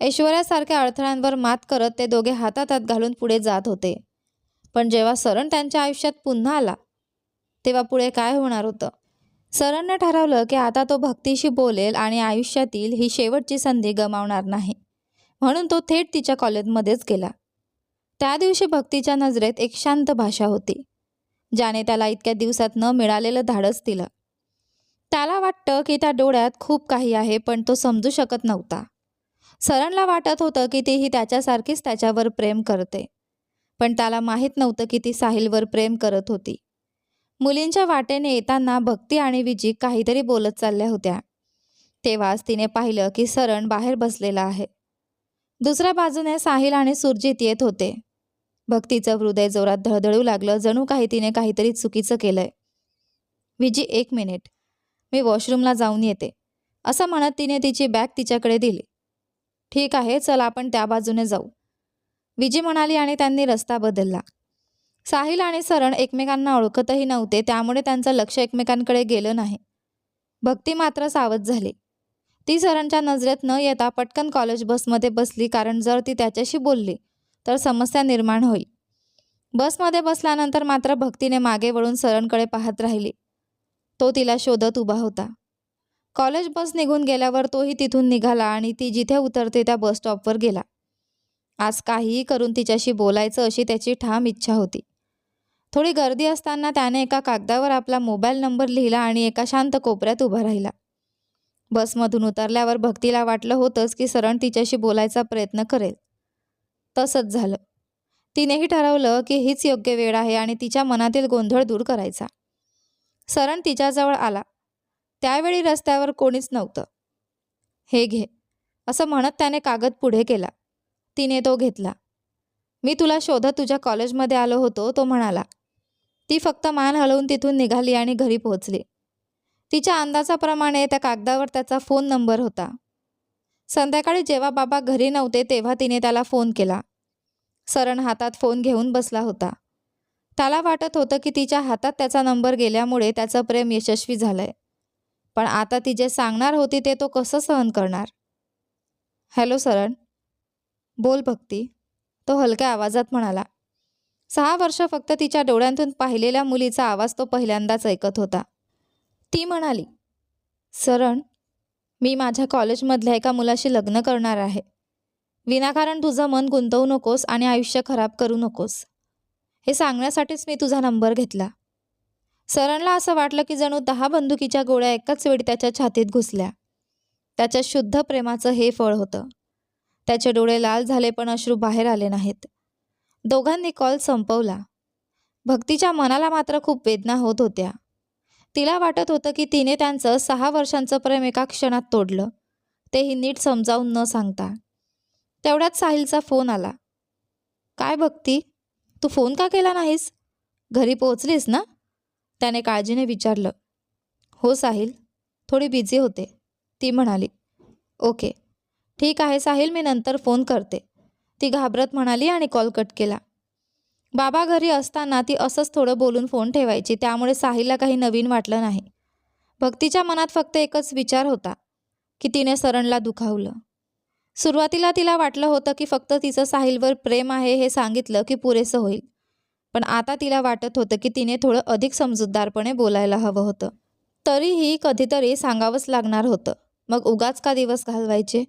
ऐश्वर्यासारख्या अडथळ्यांवर मात करत ते दोघे हातात घालून पुढे जात होते. पण जेव्हा सरण त्यांच्या आयुष्यात पुन्हा आला, तेव्हा पुढे काय होणार होतं? सरणने ठरवलं की आता तो भक्तीशी बोलेल आणि आयुष्यातील ही शेवटची संधी गमावणार नाही. म्हणून तो थेट तिच्या कॉलेजमध्येच गेला. त्या दिवशी भक्तीच्या नजरेत एक शांत भाषा होती, ज्याने त्याला इतक्या दिवसात न मिळालेलं धाडस दिलं. त्याला वाटतं की त्या डोळ्यात खूप काही आहे, पण तो समजू शकत नव्हता. सरणला वाटत होतं की तीही त्याच्यासारखीच त्याच्यावर प्रेम करते, पण त्याला माहीत नव्हतं की ती साहिलवर प्रेम करत होती. मुलींच्या वाटेने येताना भक्ती आणि विजी काहीतरी बोलत चालल्या होत्या. तेव्हाच तिने पाहिलं की सरण बाहेर बसलेला आहे. दुसऱ्या बाजूने साहिल आणि सुरजित येत होते. भक्तीचं हृदय जोरात धडधडू लागलं, जणू काही तिने काहीतरी चुकीचं केलंय. विजी, 1 मिनिट, मी वॉशरूमला जाऊन येते, असं म्हणत तिने तिची बॅग तिच्याकडे दिली. ठीक आहे, चल आपण त्या बाजूने जाऊ, विजी म्हणाली आणि त्यांनी रस्ता बदलला. साहिल आणि सरण एकमेकांना ओळखतही नव्हते, त्यामुळे त्यांचं लक्ष एकमेकांकडे गेलं नाही. भक्ती मात्र सावध झाली. ती सरणच्या नजरेत न येता पटकन कॉलेज बसमध्ये बसली, कारण जर ती त्याच्याशी बोलली तर समस्या निर्माण होईल. बसमध्ये बसल्यानंतर मात्र भक्तीने मागे वळून सरणकडे पाहत राहिली. तो तिला शोधत उभा होता. कॉलेज बस निघून गेल्यावर तोही तिथून निघाला आणि ती जिथे उतरते त्या बस स्टॉपवर गेला. आज काहीही करून तिच्याशी बोलायचं अशी त्याची ठाम इच्छा होती. थोडी गर्दी असताना त्याने एका कागदावर आपला मोबाईल नंबर लिहिला आणि एका शांत कोपऱ्यात उभा राहिला. बसमधून उतरल्यावर भक्तीला वाटलं होतंच की सरण तिच्याशी बोलायचा प्रयत्न करेल. तसंच झालं. तिनेही ठरवलं की हीच योग्य वेळ आहे आणि तिच्या मनातील गोंधळ दूर करायचा. सरण तिच्याजवळ आला. त्यावेळी रस्त्यावर कोणीच नव्हतं. हे घे, असं म्हणत त्याने कागद पुढे केला. तिने तो घेतला. मी तुला शोधत तुझ्या कॉलेजमध्ये आलो होतो, तो म्हणाला. ती फक्त मान हलवून तिथून निघाली आणि घरी पोहोचली. तिच्या अंदाजाप्रमाणे त्या कागदावर त्याचा फोन नंबर होता. संध्याकाळी जेव्हा बाबा घरी नव्हते तेव्हा तिने त्याला फोन केला. सरण हातात फोन घेऊन बसला होता. त्याला वाटत होतं की तिच्या हातात त्याचा नंबर गेल्यामुळे त्याचं प्रेम यशस्वी झालंय. पण आता ती जे सांगणार होती ते तो कसं सहन करणार? हॅलो सरण. बोल भक्ती, तो हलक्या आवाजात म्हणाला. 6 वर्ष फक्त तिच्या डोळ्यांतून पाहिलेल्या मुलीचा आवाज तो पहिल्यांदाच ऐकत होता. ती म्हणाली, सरण, मी माझ्या कॉलेजमधल्या एका मुलाशी लग्न करणार आहे. विनाकारण तुझं मन गुंतवू नकोस आणि आयुष्य खराब करू नकोस, हे सांगण्यासाठीच मी तुझा नंबर घेतला. सरणला असं वाटलं की जणू 10 बंदुकीच्या गोळ्या एकाच वेळी त्याच्या छातीत घुसल्या. त्याच्या शुद्ध प्रेमाचं हे फळ होतं. त्याचे डोळे लाल झाले, पण अश्रू बाहेर आले नाहीत. दोघांनी कॉल संपवला. भक्तीच्या मनाला मात्र खूप वेदना होत होत्या. तिला वाटत होतं की तिने त्यांचं 6 वर्षांचं प्रेम एका क्षणात तोडलं, तेही नीट समजावून न सांगता. तेवढ्यात साहिलचा फोन आला. काय भक्ती, तू फोन का केला नाहीस? घरी पोहोचलीस ना? त्याने काळजीने विचारलं. हो साहिल, थोडी बिझी होते, ती म्हणाली. ओके, ठीक आहे साहिल, मी नंतर फोन करते, ती घाबरत म्हणाली आणि कॉल कट केला. बाबा घरी असताना ती असंच थोडं बोलून फोन ठेवायची, त्यामुळे साहिलला काही नवीन वाटलं नाही. भक्तीच्या मनात फक्त एकच विचार होता की तिने सरणला दुखावलं. सुरुवातीला तिला वाटलं होतं की फक्त तिचं साहिलवर प्रेम आहे हे सांगितलं की पुरेसं होईल. पण आता तिला वाटत होतं की तिने थोडं अधिक समजूतदारपणे बोलायला हवं होतं. तरीही कधीतरी सांगावंच लागणार होतं. मग उगाच का दिवस घालवायचे?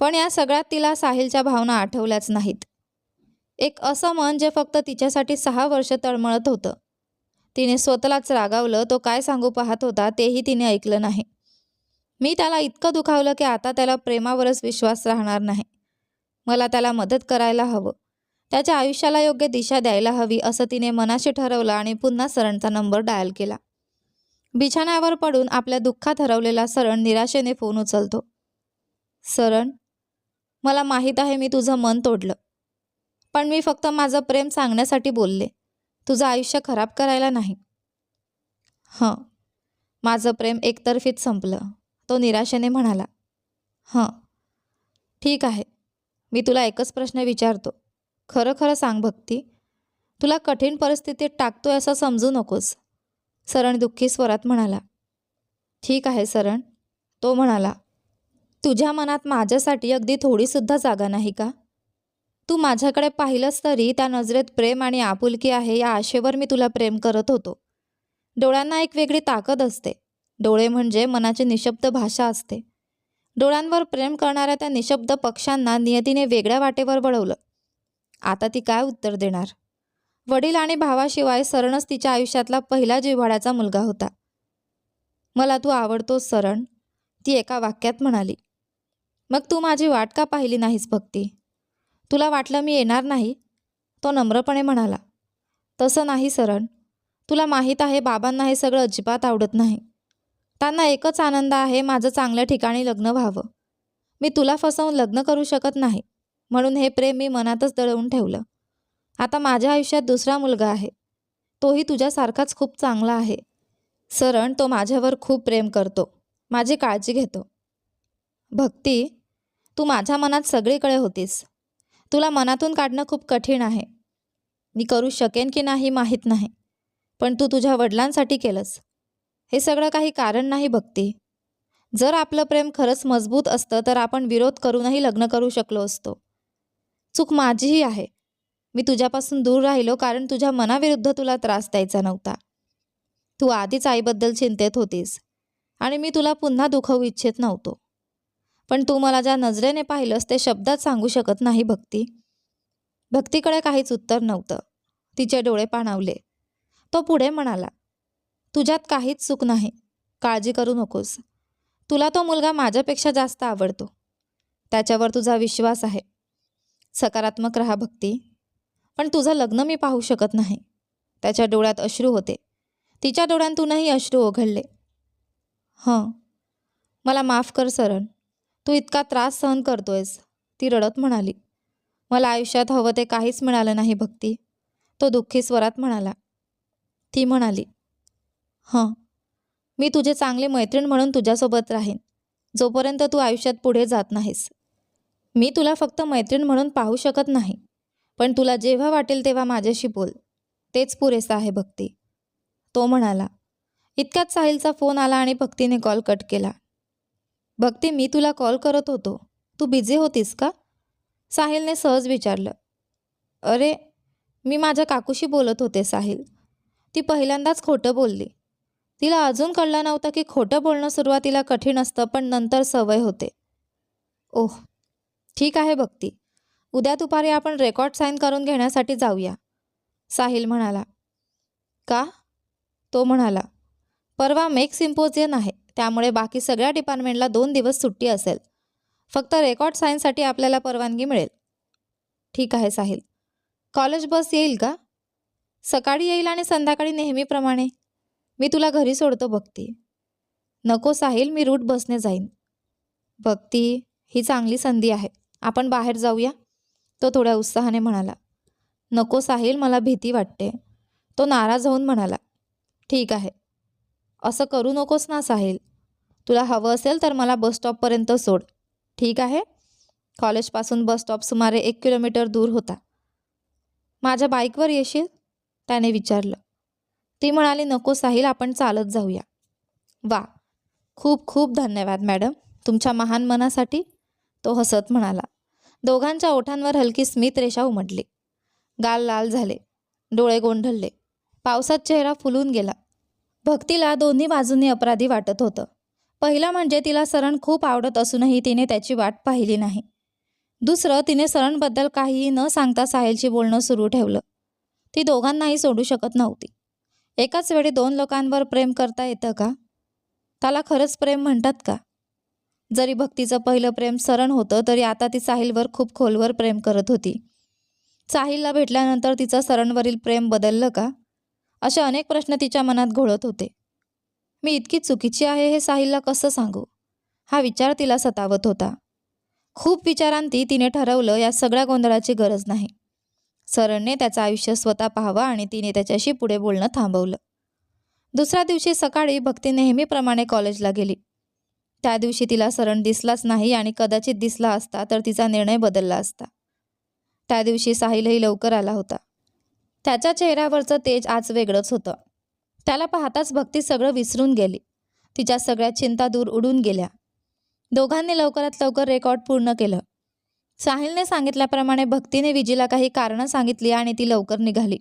पण या सगळ्यात तिला साहिलच्या भावना आठवल्याच नाहीत. एक असं मन जे फक्त तिच्यासाठी 6 वर्ष तळमळत होतं. तिने स्वतःलाच रागावलं. तो काय सांगू पाहत होता तेही तिने ऐकलं नाही. मी त्याला इतकं दुखावलं की आता त्याला प्रेमावरच विश्वास राहणार नाही. मला त्याला मदत करायला हवं, त्याच्या आयुष्याला योग्य दिशा द्यायला हवी, असं तिने मनाशी ठरवलं आणि पुन्हा सरणचा नंबर डायल केला. बिछाण्यावर पडून आपल्या दुःखात हरवलेला सरण निराशेने फोन उचलतो. सरण, मला माहीत आहे मी तुझं मन तोडलं, पण मी फक्त माझं प्रेम सांगण्यासाठी बोलले, तुझं आयुष्य खराब करायला नाही. हं, माझं प्रेम एकतर्फीच संपलं, तो निराशेने म्हणाला. हं, ठीक आहे. मी तुला एकच प्रश्न विचारतो. खरं खरं सांग भक्ती, तुला कठीण परिस्थितीत टाकतोय असं समजू नकोस. सरण दुःखी स्वरात म्हणाला. ठीक आहे सरण, तो म्हणाला. तुझ्या मनात माझ्यासाठी अगदी थोडीसुद्धा जागा नाही का? तू माझ्याकडे पाहिलंस तरी त्या नजरेत प्रेम आणि आपुलकी आहे या आशेवर मी तुला प्रेम करत होतो. डोळ्यांना एक वेगळी ताकद असते. डोळे म्हणजे मनाची निशब्द भाषा असते. डोळ्यांवर प्रेम करणाऱ्या त्या निशब्द पक्ष्यांना नियतीने वेगळ्या वाटेवर वळवलं. आता ती काय उत्तर देणार? वडील आणि भावाशिवाय सरणच तिच्या आयुष्यातला पहिला जिव्हाळ्याचा मुलगा होता. मला तू आवडतोस सरण, ती एका वाक्यात म्हणाली. मग तू माझी वाट का पाहिली नाहीस भक्ती? तुला वाटलं मी येणार नाही? तो नम्रपणे म्हणाला. तसं नाही सरण, तुला माहीत आहे बाबांना हे सगळं अजिबात आवडत नाही. त्यांना एकच आनंद आहे माझं चांगल्या ठिकाणी लग्न व्हावं. मी तुला फसवून लग्न करू शकत नाही, म्हणून हे प्रेम मी मनातच दडवून ठेवलं. आता माझ्या आयुष्यात दुसरा मुलगा आहे, तोही तुझ्यासारखाच खूप चांगला आहे. सरण, तो माझ्यावर खूप प्रेम करतो, माझी काळजी घेतो. भक्ती, तू माझ्या मनात सगळीकडे होतीस. तुला मनातून काढणं खूप कठीण आहे. मी करू शकेन की नाही माहीत नाही, पण तू तुझ्या वडिलांसाठी केलंस. हे सगळं काही कारण नाही भक्ती. जर आपलं प्रेम खरंच मजबूत असतं तर आपण विरोध करूनही लग्न करू शकलो असतो. चूक माझीही आहे. मी तुझ्यापासून दूर राहिलो कारण तुझ्या मनाविरुद्ध तुला त्रास द्यायचा नव्हता. तू आधीच आईबद्दल चिंतेत होतीस आणि मी तुला पुन्हा दुखवू इच्छित नव्हतो. पण तू मला ज्या नजरेने पाहिलंस ते शब्दात सांगू शकत नाही भक्ती. भक्तीकडे काहीच उत्तर नव्हतं. तिचे डोळे पाणावले. तो पुढे म्हणाला. तुझ्यात काहीच चूक नाही, काळजी करू नकोस. तुला तो मुलगा माझ्यापेक्षा जास्त आवडतो. त्याच्यावर तुझा विश्वास आहे. सकारात्मक राहा भक्ती. पण तुझं लग्न मी पाहू शकत नाही. त्याच्या डोळ्यात अश्रू होते. तिच्या डोळ्यांतूनही अश्रू ओघळले. हं, मला माफ कर सरण, तू इतका त्रास सहन करतोयस, ती रडत म्हणाली. मला आयुष्यात हवं ते काहीच मिळालं नाही भक्ती, तो दुःखी स्वरात म्हणाला. ती म्हणाली. हं, मी तुझे चांगली मैत्रीण म्हणून तुझ्यासोबत राहीन, जोपर्यंत तू आयुष्यात पुढे जात नाहीस. मी तुला फक्त मैत्रीण म्हणून पाहू शकत नाही, पण तुला जेव्हा वाटेल तेव्हा माझ्याशी बोल, तेच पुरेसं आहे भक्ती, तो म्हणाला. इतक्यात साहिलचा फोन आला आणि भक्तीने कॉल कट केला. भक्ती, मी तुला कॉल करत होतो, तू बिझी होतीस का? साहिलने सहज विचारलं. अरे, मी माझ्या काकूशी बोलत होते साहिल. ती पहिल्यांदाच खोटं बोलली. तिला अजून कळलं नव्हतं की खोटं बोलणं सुरुवातीला कठीण असतं, पण नंतर सवय होते. ओह, ठीक आहे भक्ती, उद्या दुपारी आपण रेकॉर्ड साईन करून घेण्यासाठी जाऊया, साहिल म्हणाला. का? तो म्हणाला. परवा मेक सिम्पोजियन आहे, त्यामुळे बाकी सगळ्या डिपार्टमेंटला 2 दिवस सुट्टी असेल. फक्त रेकॉर्ड साईनसाठी आपल्याला परवानगी मिळेल. ठीक आहे साहिल. कॉलेज बस येईल का? सकाळी येईल आणि संध्याकाळी नेहमीप्रमाणे. मी तुला घरी सोडतो भक्ती. नको साहिल, मी रूट बसने जाईन. भक्ती, ही चांगली संधी आहे, आपण बाहेर जाऊया, तो थोड्या उत्साहाने म्हणाला. नको साहिल, मला भीती वाटते, तो नाराज होऊन म्हणाला. ठीक आहे. असं करू नकोस ना साहिल. तुला हवं असेल तर मला बसस्टॉपपर्यंत सोड, ठीक आहे? कॉलेजपासून बसस्टॉप सुमारे 1 किलोमीटर दूर होता. माझ्या बाईकवर येशील? त्याने विचारलं. ती म्हणाली, नको साहिल, आपण चालत जाऊया. वा, खूप खूप धन्यवाद मॅडम, तुमच्या महान मनासाठी, तो हसत म्हणाला. दोघांच्या ओठांवर हलकी स्मित रेषा उमटली. गाल लाल झाले, डोळे गोंधळले, पावसात चेहरा फुलून गेला. भक्तीला दोन्ही बाजूंनी अपराधी वाटत होतं. पहिलं म्हणजे तिला सरण खूप आवडत असूनही तिने त्याची वाट पाहिली नाही. दुसरं, तिने सरणबद्दल काहीही न सांगता साहिलशी बोलणं सुरू ठेवलं. ती दोघांनाही सोडू शकत नव्हती. एकाच वेळी 2 लोकांवर प्रेम करता येतं का? त्याला खरंच प्रेम म्हणतात का? जरी भक्तीचं पहिलं प्रेम सरण होतं तरी आता ती साहिलवर खूप खोलवर प्रेम करत होती. साहिलला भेटल्यानंतर तिचं सरणवरील प्रेम बदललं का? असे अनेक प्रश्न तिच्या मनात घोळत होते. मी इतकी चुकीची आहे हे साहिलला कसं सांगू? हा विचार तिला सतावत होता. खूप विचारांती तिने ठरवलं, या सगळ्या गोंधळाची गरज नाही. सरणने त्याचं आयुष्य स्वतः पाहावं आणि तिने त्याच्याशी पुढे बोलणं थांबवलं. दुसऱ्या दिवशी सकाळी भक्ती नेहमीप्रमाणे कॉलेजला गेली. त्या दिवशी तिला सरण दिसलाच नाही आणि कदाचित दिसला असता तर तिचा निर्णय बदलला असता. त्या दिवशी साहिलही लवकर आला होता. त्याच्या चेहऱ्यावरचं तेज आज वेगळंच होतं. त्याला पाहताच भक्ती सगळं विसरून गेली. तिच्या सगळ्या चिंता दूर उडून गेल्या. दोघांनी लवकरात लवकर रेकॉर्ड पूर्ण केलं. साहिलने सांगितल्याप्रमाणे भक्तीने विजीला काही कारणं सांगितली आणि ती लवकर निघाली.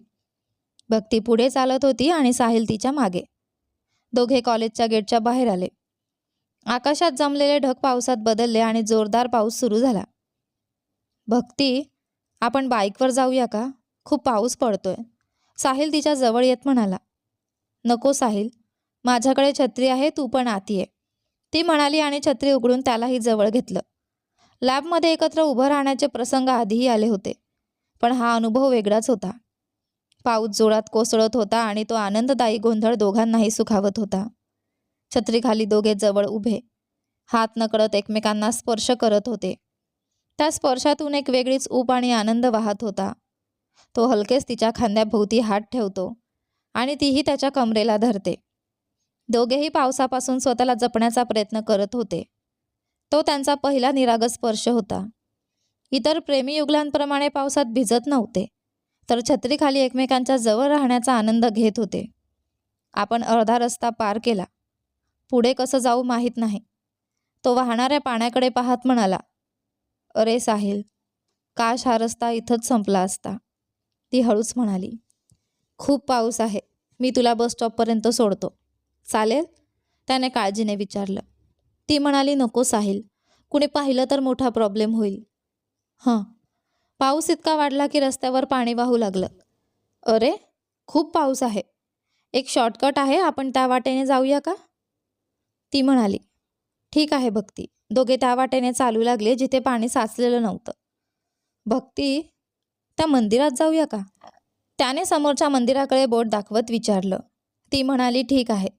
भक्ती पुढे चालत होती आणि साहिल तिच्या मागे. दोघे कॉलेजच्या गेटच्या बाहेर आले. आकाशात जमलेले ढग पावसात बदलले आणि जोरदार पाऊस सुरू झाला. भक्ती, आपण बाईकवर जाऊया का? खूप पाऊस पडतोय, साहिल तिच्या जवळ येत म्हणाला. नको साहिल, माझ्याकडे छत्री आहे, तू पण आती ये, ती म्हणाली आणि छत्री उघडून त्यालाही जवळ घेतलं. लॅबमध्ये एकत्र उभं राहण्याचे प्रसंग आधीही आले होते, पण हा अनुभव वेगळाच होता. पाऊस जोरात कोसळत होता आणि तो आनंददायी गोंधळ दोघांनाही सुखावत होता. छत्रीखाली दोघे जवळ उभे, हात नकळत एकमेकांना स्पर्श करत होते. त्या स्पर्शातून एक वेगळीच ऊब आणि आनंद वाहत होता. तो हलकेच तिच्या खांद्याभोवती हात ठेवतो आणि तीही त्याच्या कमरेला धरते. दोघेही पावसापासून स्वतःला जपण्याचा प्रयत्न करत होते. तो त्यांचा पहिला निरागस स्पर्श होता. इतर प्रेमीयुगलांप्रमाणे पावसात भिजत नव्हते, तर छत्रीखाली एकमेकांच्या जवळ राहण्याचा आनंद घेत होते. आपण अर्धा रस्ता पार केला. पुढे कसं जाऊ माहीत नाही, तो वाहणाऱ्या पाण्याकडे पाहत म्हणाला. अरे साहिल, काश हा रस्ता इथंच संपला असता, ती हळूच म्हणाली. खूप पाऊस आहे, मी तुला बस स्टॉपपर्यंत सोडतो, चालेल? त्याने काळजीने विचारलं. ती म्हणाली, नको साहिल, कुणी पाहिलं तर मोठा प्रॉब्लेम होईल. पाऊस इतका वाढला की रस्त्यावर पाणी वाहू लागलं. अरे, खूप पाऊस आहे, एक शॉर्टकट आहे, आपण त्या वाटेने जाऊया का? ती म्हणाली. ठीक आहे भक्ती. दोघे त्या वाटेने चालू लागले जिथे पाणी साचलेलं नव्हतं. भक्ती, त्या मंदिरात जाऊया का? त्याने समोरच्या मंदिराकडे बोट दाखवत विचारलं. ती म्हणाली, ठीक आहे.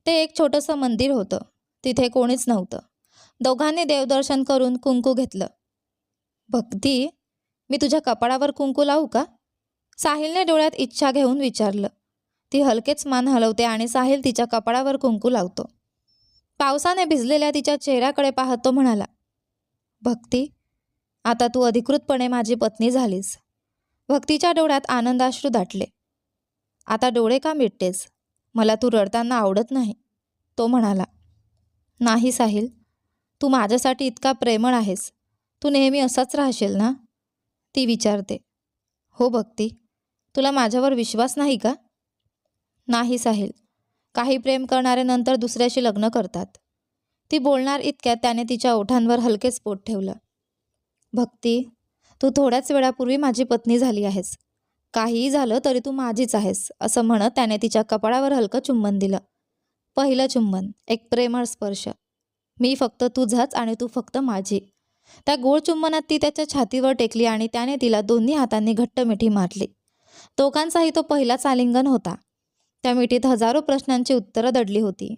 ते एक छोटंसं मंदिर होतं. तिथे कोणीच नव्हतं. दोघांनी देवदर्शन करून कुंकू घेतलं. भक्ती, मी तुझ्या कपाळावर कुंकू लावू का? साहिलने डोळ्यात इच्छा घेऊन विचारलं. ती हलकेच मान हलवते आणि साहिल तिच्या कपाळावर कुंकू लावतो. पावसाने भिजलेल्या तिच्या चेहऱ्याकडे पाहत तो म्हणाला. भक्ती, आता तू अधिकृतपणे माझी पत्नी झालीस. भक्तीच्या डोळ्यात आनंदाश्रू दाटले. आता डोळे का मिटतेस? मला तू रडताना आवडत नाही, तो म्हणाला. नाही साहिल, तू माझ्यासाठी इतका प्रेमळ आहेस, तू नेहमी असाच राहशील ना? ती विचारते. हो भक्ती, तुला माझ्यावर विश्वास नाही का? नाही साहिल, काही प्रेम करणारे नंतर दुसऱ्याशी लग्न करतात. ती बोलणार इतक्यात त्याने तिच्या ओठांवर हलकेच पोट ठेवलं. भक्ती, तू थोड्याच वेळापूर्वी माझी पत्नी झाली आहेस. काहीही झालं तरी तू माझीच आहेस, असं म्हणत त्याने तिच्या कपाळावर हलकं चुंबन दिलं. पहिलं चुंबन, एक प्रेमळ स्पर्श. मी फक्त तुझाच आणि तू फक्त माझी. त्या गोड चुंबनात ती त्याच्या छातीवर टेकली आणि त्याने तिला दोन्ही हातांनी घट्ट मिठी मारली. दोघांचाही तो पहिलाच आलिंगन होता. त्या मिठीत हजारो प्रश्नांची उत्तरं दडली होती.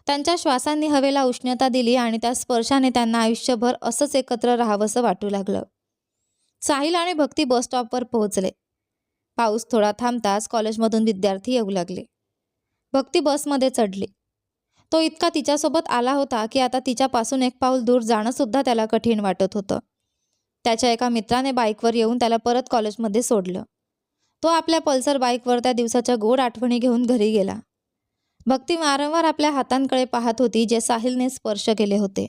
त्यांच्या श्वासांनी हवेला उष्णता दिली आणि त्या स्पर्शाने त्यांना आयुष्यभर असंच एकत्र राहावंसं वाटू लागलं. साहिल आणि भक्ती बस स्टॉपवर पोहोचले. पाऊस थोडा थांबताच कॉलेजमधून विद्यार्थी येऊ लागले. भक्ती बसमध्ये चढली. तो इतका तिच्यासोबत आला होता की आता तिच्यापासून एक पाऊल दूर जाणंसुद्धा त्याला कठीण वाटत होतं. त्याच्या एका मित्राने बाईकवर येऊन त्याला परत कॉलेजमध्ये सोडलं. तो आपल्या पल्सर बाईकवर त्या दिवसाच्या गोड आठवणी घेऊन घरी गेला. भक्ती वारंवार आपल्या हातांकडे पाहत होती जे साहिलने स्पर्श केले होते.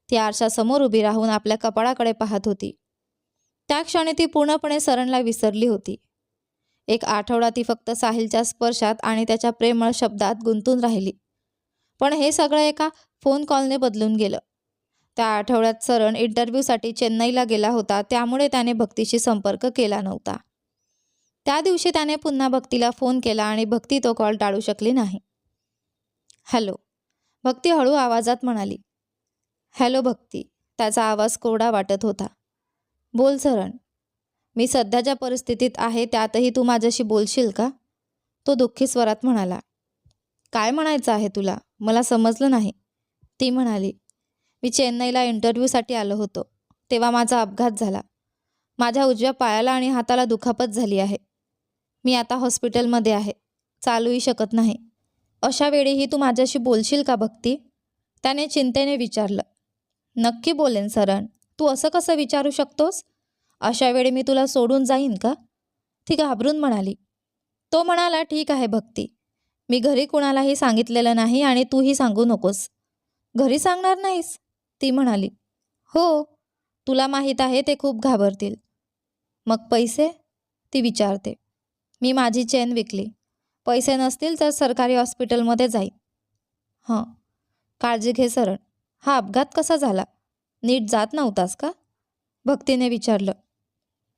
ती आरशासमोर उभी राहून आपल्या कपाळाकडे पाहत होती. त्या क्षणी ती पूर्णपणे सरणला विसरली होती. एक आठवडा ती फक्त साहिलच्या स्पर्शात आणि त्याच्या प्रेमळ शब्दात गुंतून राहिली. पण हे सगळं एका फोन कॉलने बदलून गेलं. त्या आठवड्यात सरण इंटरव्ह्यूसाठी चेन्नईला गेला होता, त्यामुळे त्याने भक्तीशी संपर्क केला नव्हता. त्या दिवशी त्याने पुन्हा भक्तीला फोन केला आणि भक्ती तो कॉल टाळू शकली नाही. हॅलो, भक्ती हळू आवाजात म्हणाली. हॅलो भक्ती, त्याचा आवाज कोरडा वाटत होता. बोल सरण, मी सध्याच्या परिस्थितीत आहे त्यातही तू माझ्याशी बोलशील का? तो दुःखी स्वरात म्हणाला. काय म्हणायचं आहे तुला? मला समजलं नाही, ती म्हणाली. मी चेन्नईला इंटरव्ह्यूसाठी आलो होतो, तेव्हा माझा अपघात झाला. माझ्या उजव्या पायाला आणि हाताला दुखापत झाली आहे. मी आता हॉस्पिटलमध्ये आहे. चालूही शकत नाही. अशा वेळीही तू माझ्याशी बोलशील का भक्ती? त्याने चिंतेने विचारलं. नक्की बोलेन सरण. तू असं कसं विचारू शकतोस? अशा वेळी मी तुला सोडून जाईन का? ती घाबरून म्हणाली. तो म्हणाला, ठीक आहे भक्ती. मी घरी कुणालाही सांगितलेलं नाही आणि तूही सांगू नकोस. घरी सांगणार नाहीस? ती म्हणाली. हो, तुला माहीत आहे ते खूप घाबरतील. मग पैसे? ती विचारते. मी माझी चेन विकली. पैसे नसतील तर सरकारी हॉस्पिटलमध्ये जाईन. हां, काळजी घे सरण. हा अपघात कसा झाला? नीट जात नव्हतास का? भक्तीने विचारलं.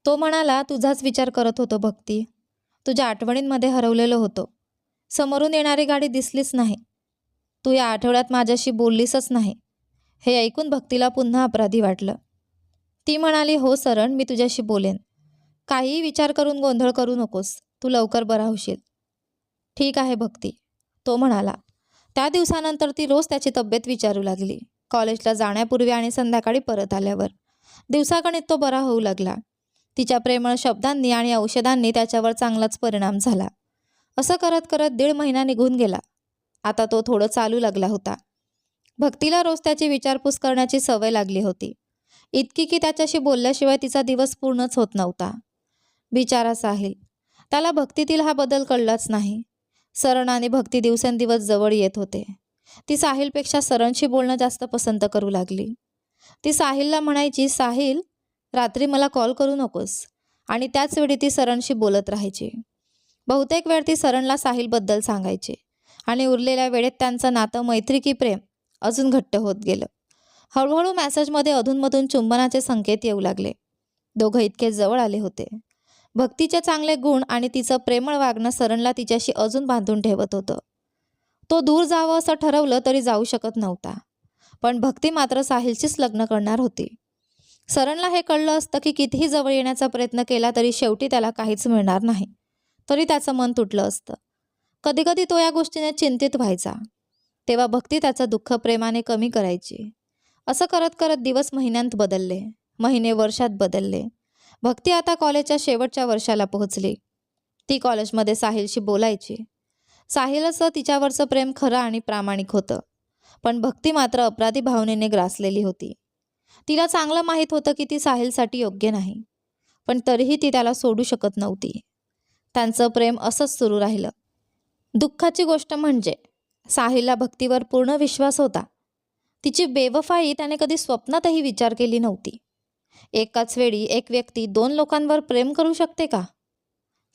तो म्हणाला, तुझाच विचार करत होतो भक्ती. तुझ्या आठवणींमध्ये हरवलेलो होतो. समोरून येणारी गाडी दिसलीच नाही. तू या आठवड्यात माझ्याशी बोललीसच नाही. हे ऐकून भक्तीला पुन्हा अपराधी वाटलं. ती म्हणाली, हो सरण, मी तुझ्याशी बोलेन. काहीही विचार करून गोंधळ करू नकोस. तू लवकर बरा होशील. ठीक आहे भक्ती, तो म्हणाला. त्या दिवसानंतर ती रोज त्याची तब्येत विचारू लागली. कॉलेजला जाण्यापूर्वी आणि संध्याकाळी परत आल्यावर. दिवसागणिक तो बरा होऊ लागला. तिच्या प्रेमळ शब्दांनी आणि औषधांनी त्याच्यावर चांगलाच परिणाम झाला. असं करत करत 1.5 महिना निघून गेला. आता तो थोडं चालू लागला होता. भक्तीला रोज त्याची विचारपूस करण्याची सवय लागली होती. इतकी की त्याच्याशी बोलल्याशिवाय तिचा दिवस पूर्णच होत नव्हता. बिचारा साहिल. त्याला भक्तीतील हा बदल कळलाच नाही. सरण आणि भक्ती दिवसेंदिवस जवळ येत होते. ती साहिलपेक्षा सरणशी बोलणं जास्त पसंत करू लागली. ती साहिलला म्हणायची, साहिल, रात्री मला कॉल करू नकोस. आणि त्याच वेळी ती सरणशी बोलत राहायची. बहुतेक वेळ ती सरणला साहिलबद्दल सांगायची आणि उरलेल्या वेळेत त्यांचं नातं मैत्री की प्रेम अजून घट्ट होत गेलं. हळूहळू मेसेजमध्ये अधूनमधून चुंबनाचे संकेत येऊ लागले. दोघं इतके जवळ आले होते. भक्तीचे चांगले गुण आणि तिचं प्रेमळ वागणं सरणला तिच्याशी अजून बांधून ठेवत होतं. तो दूर जावं असं ठरवलं तरी जाऊ शकत नव्हता. पण भक्ती मात्र साहिलशीच लग्न करणार होती. सरणला हे कळलं असतं की कितीही जवळ येण्याचा प्रयत्न केला तरी शेवटी त्याला काहीच मिळणार नाही. तरी त्याचं मन तुटलं असतं. कधीकधी तो या गोष्टीने चिंतित व्हायचा. तेव्हा भक्ती त्याचं दुःख प्रेमाने कमी करायची. असं करत करत दिवस महिन्यांत बदलले. महिने वर्षात बदलले. भक्ती आता कॉलेजच्या शेवटच्या वर्षाला पोहोचली. ती कॉलेजमध्ये साहिलशी बोलायची. साहिलचं तिच्यावरचं प्रेम खरं आणि प्रामाणिक होतं. पण भक्ती मात्र अपराधी भावनेने ग्रासलेली होती. तिला चांगलं माहीत होतं की ती साहिलसाठी योग्य नाही. पण तरीही ती त्याला सोडू शकत नव्हती. त्यांचं प्रेम असंच सुरू राहिलं. दुःखाची गोष्ट म्हणजे साहिलला भक्तीवर पूर्ण विश्वास होता. तिची बेवफाई त्याने कधी स्वप्नातही विचार केली नव्हती. एकाच वेळी एक व्यक्ती 2 लोकांवर प्रेम करू शकते का?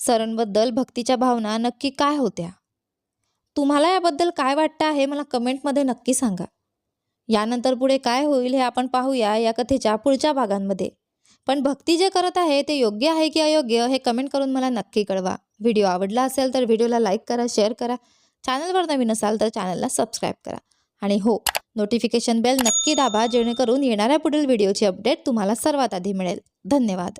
सरणबद्दल भक्तीच्या भावना नक्की काय होत्या? तुम्हाला याबद्दल काय वाटतं आहे मला कमेंटमध्ये नक्की सांगा. यानंतर पुढे काय होईल हे आपण पाहूया या कथेच्या पुढच्या भागांमध्ये. पण भक्ती जे करत आहे ते योग्य आहे की अयोग्य हे कमेंट करून मला नक्की कळवा. व्हिडिओ आवडला असेल तर व्हिडिओला लाईक करा, शेअर करा. चॅनलवर नवीन असाल तर चॅनलला सबस्क्राईब करा. आणि हो, नोटिफिकेशन बेल नक्की दाबा जेणेकरून येणाऱ्या पुढील व्हिडिओची अपडेट तुम्हाला सर्वात आधी मिळेल. धन्यवाद.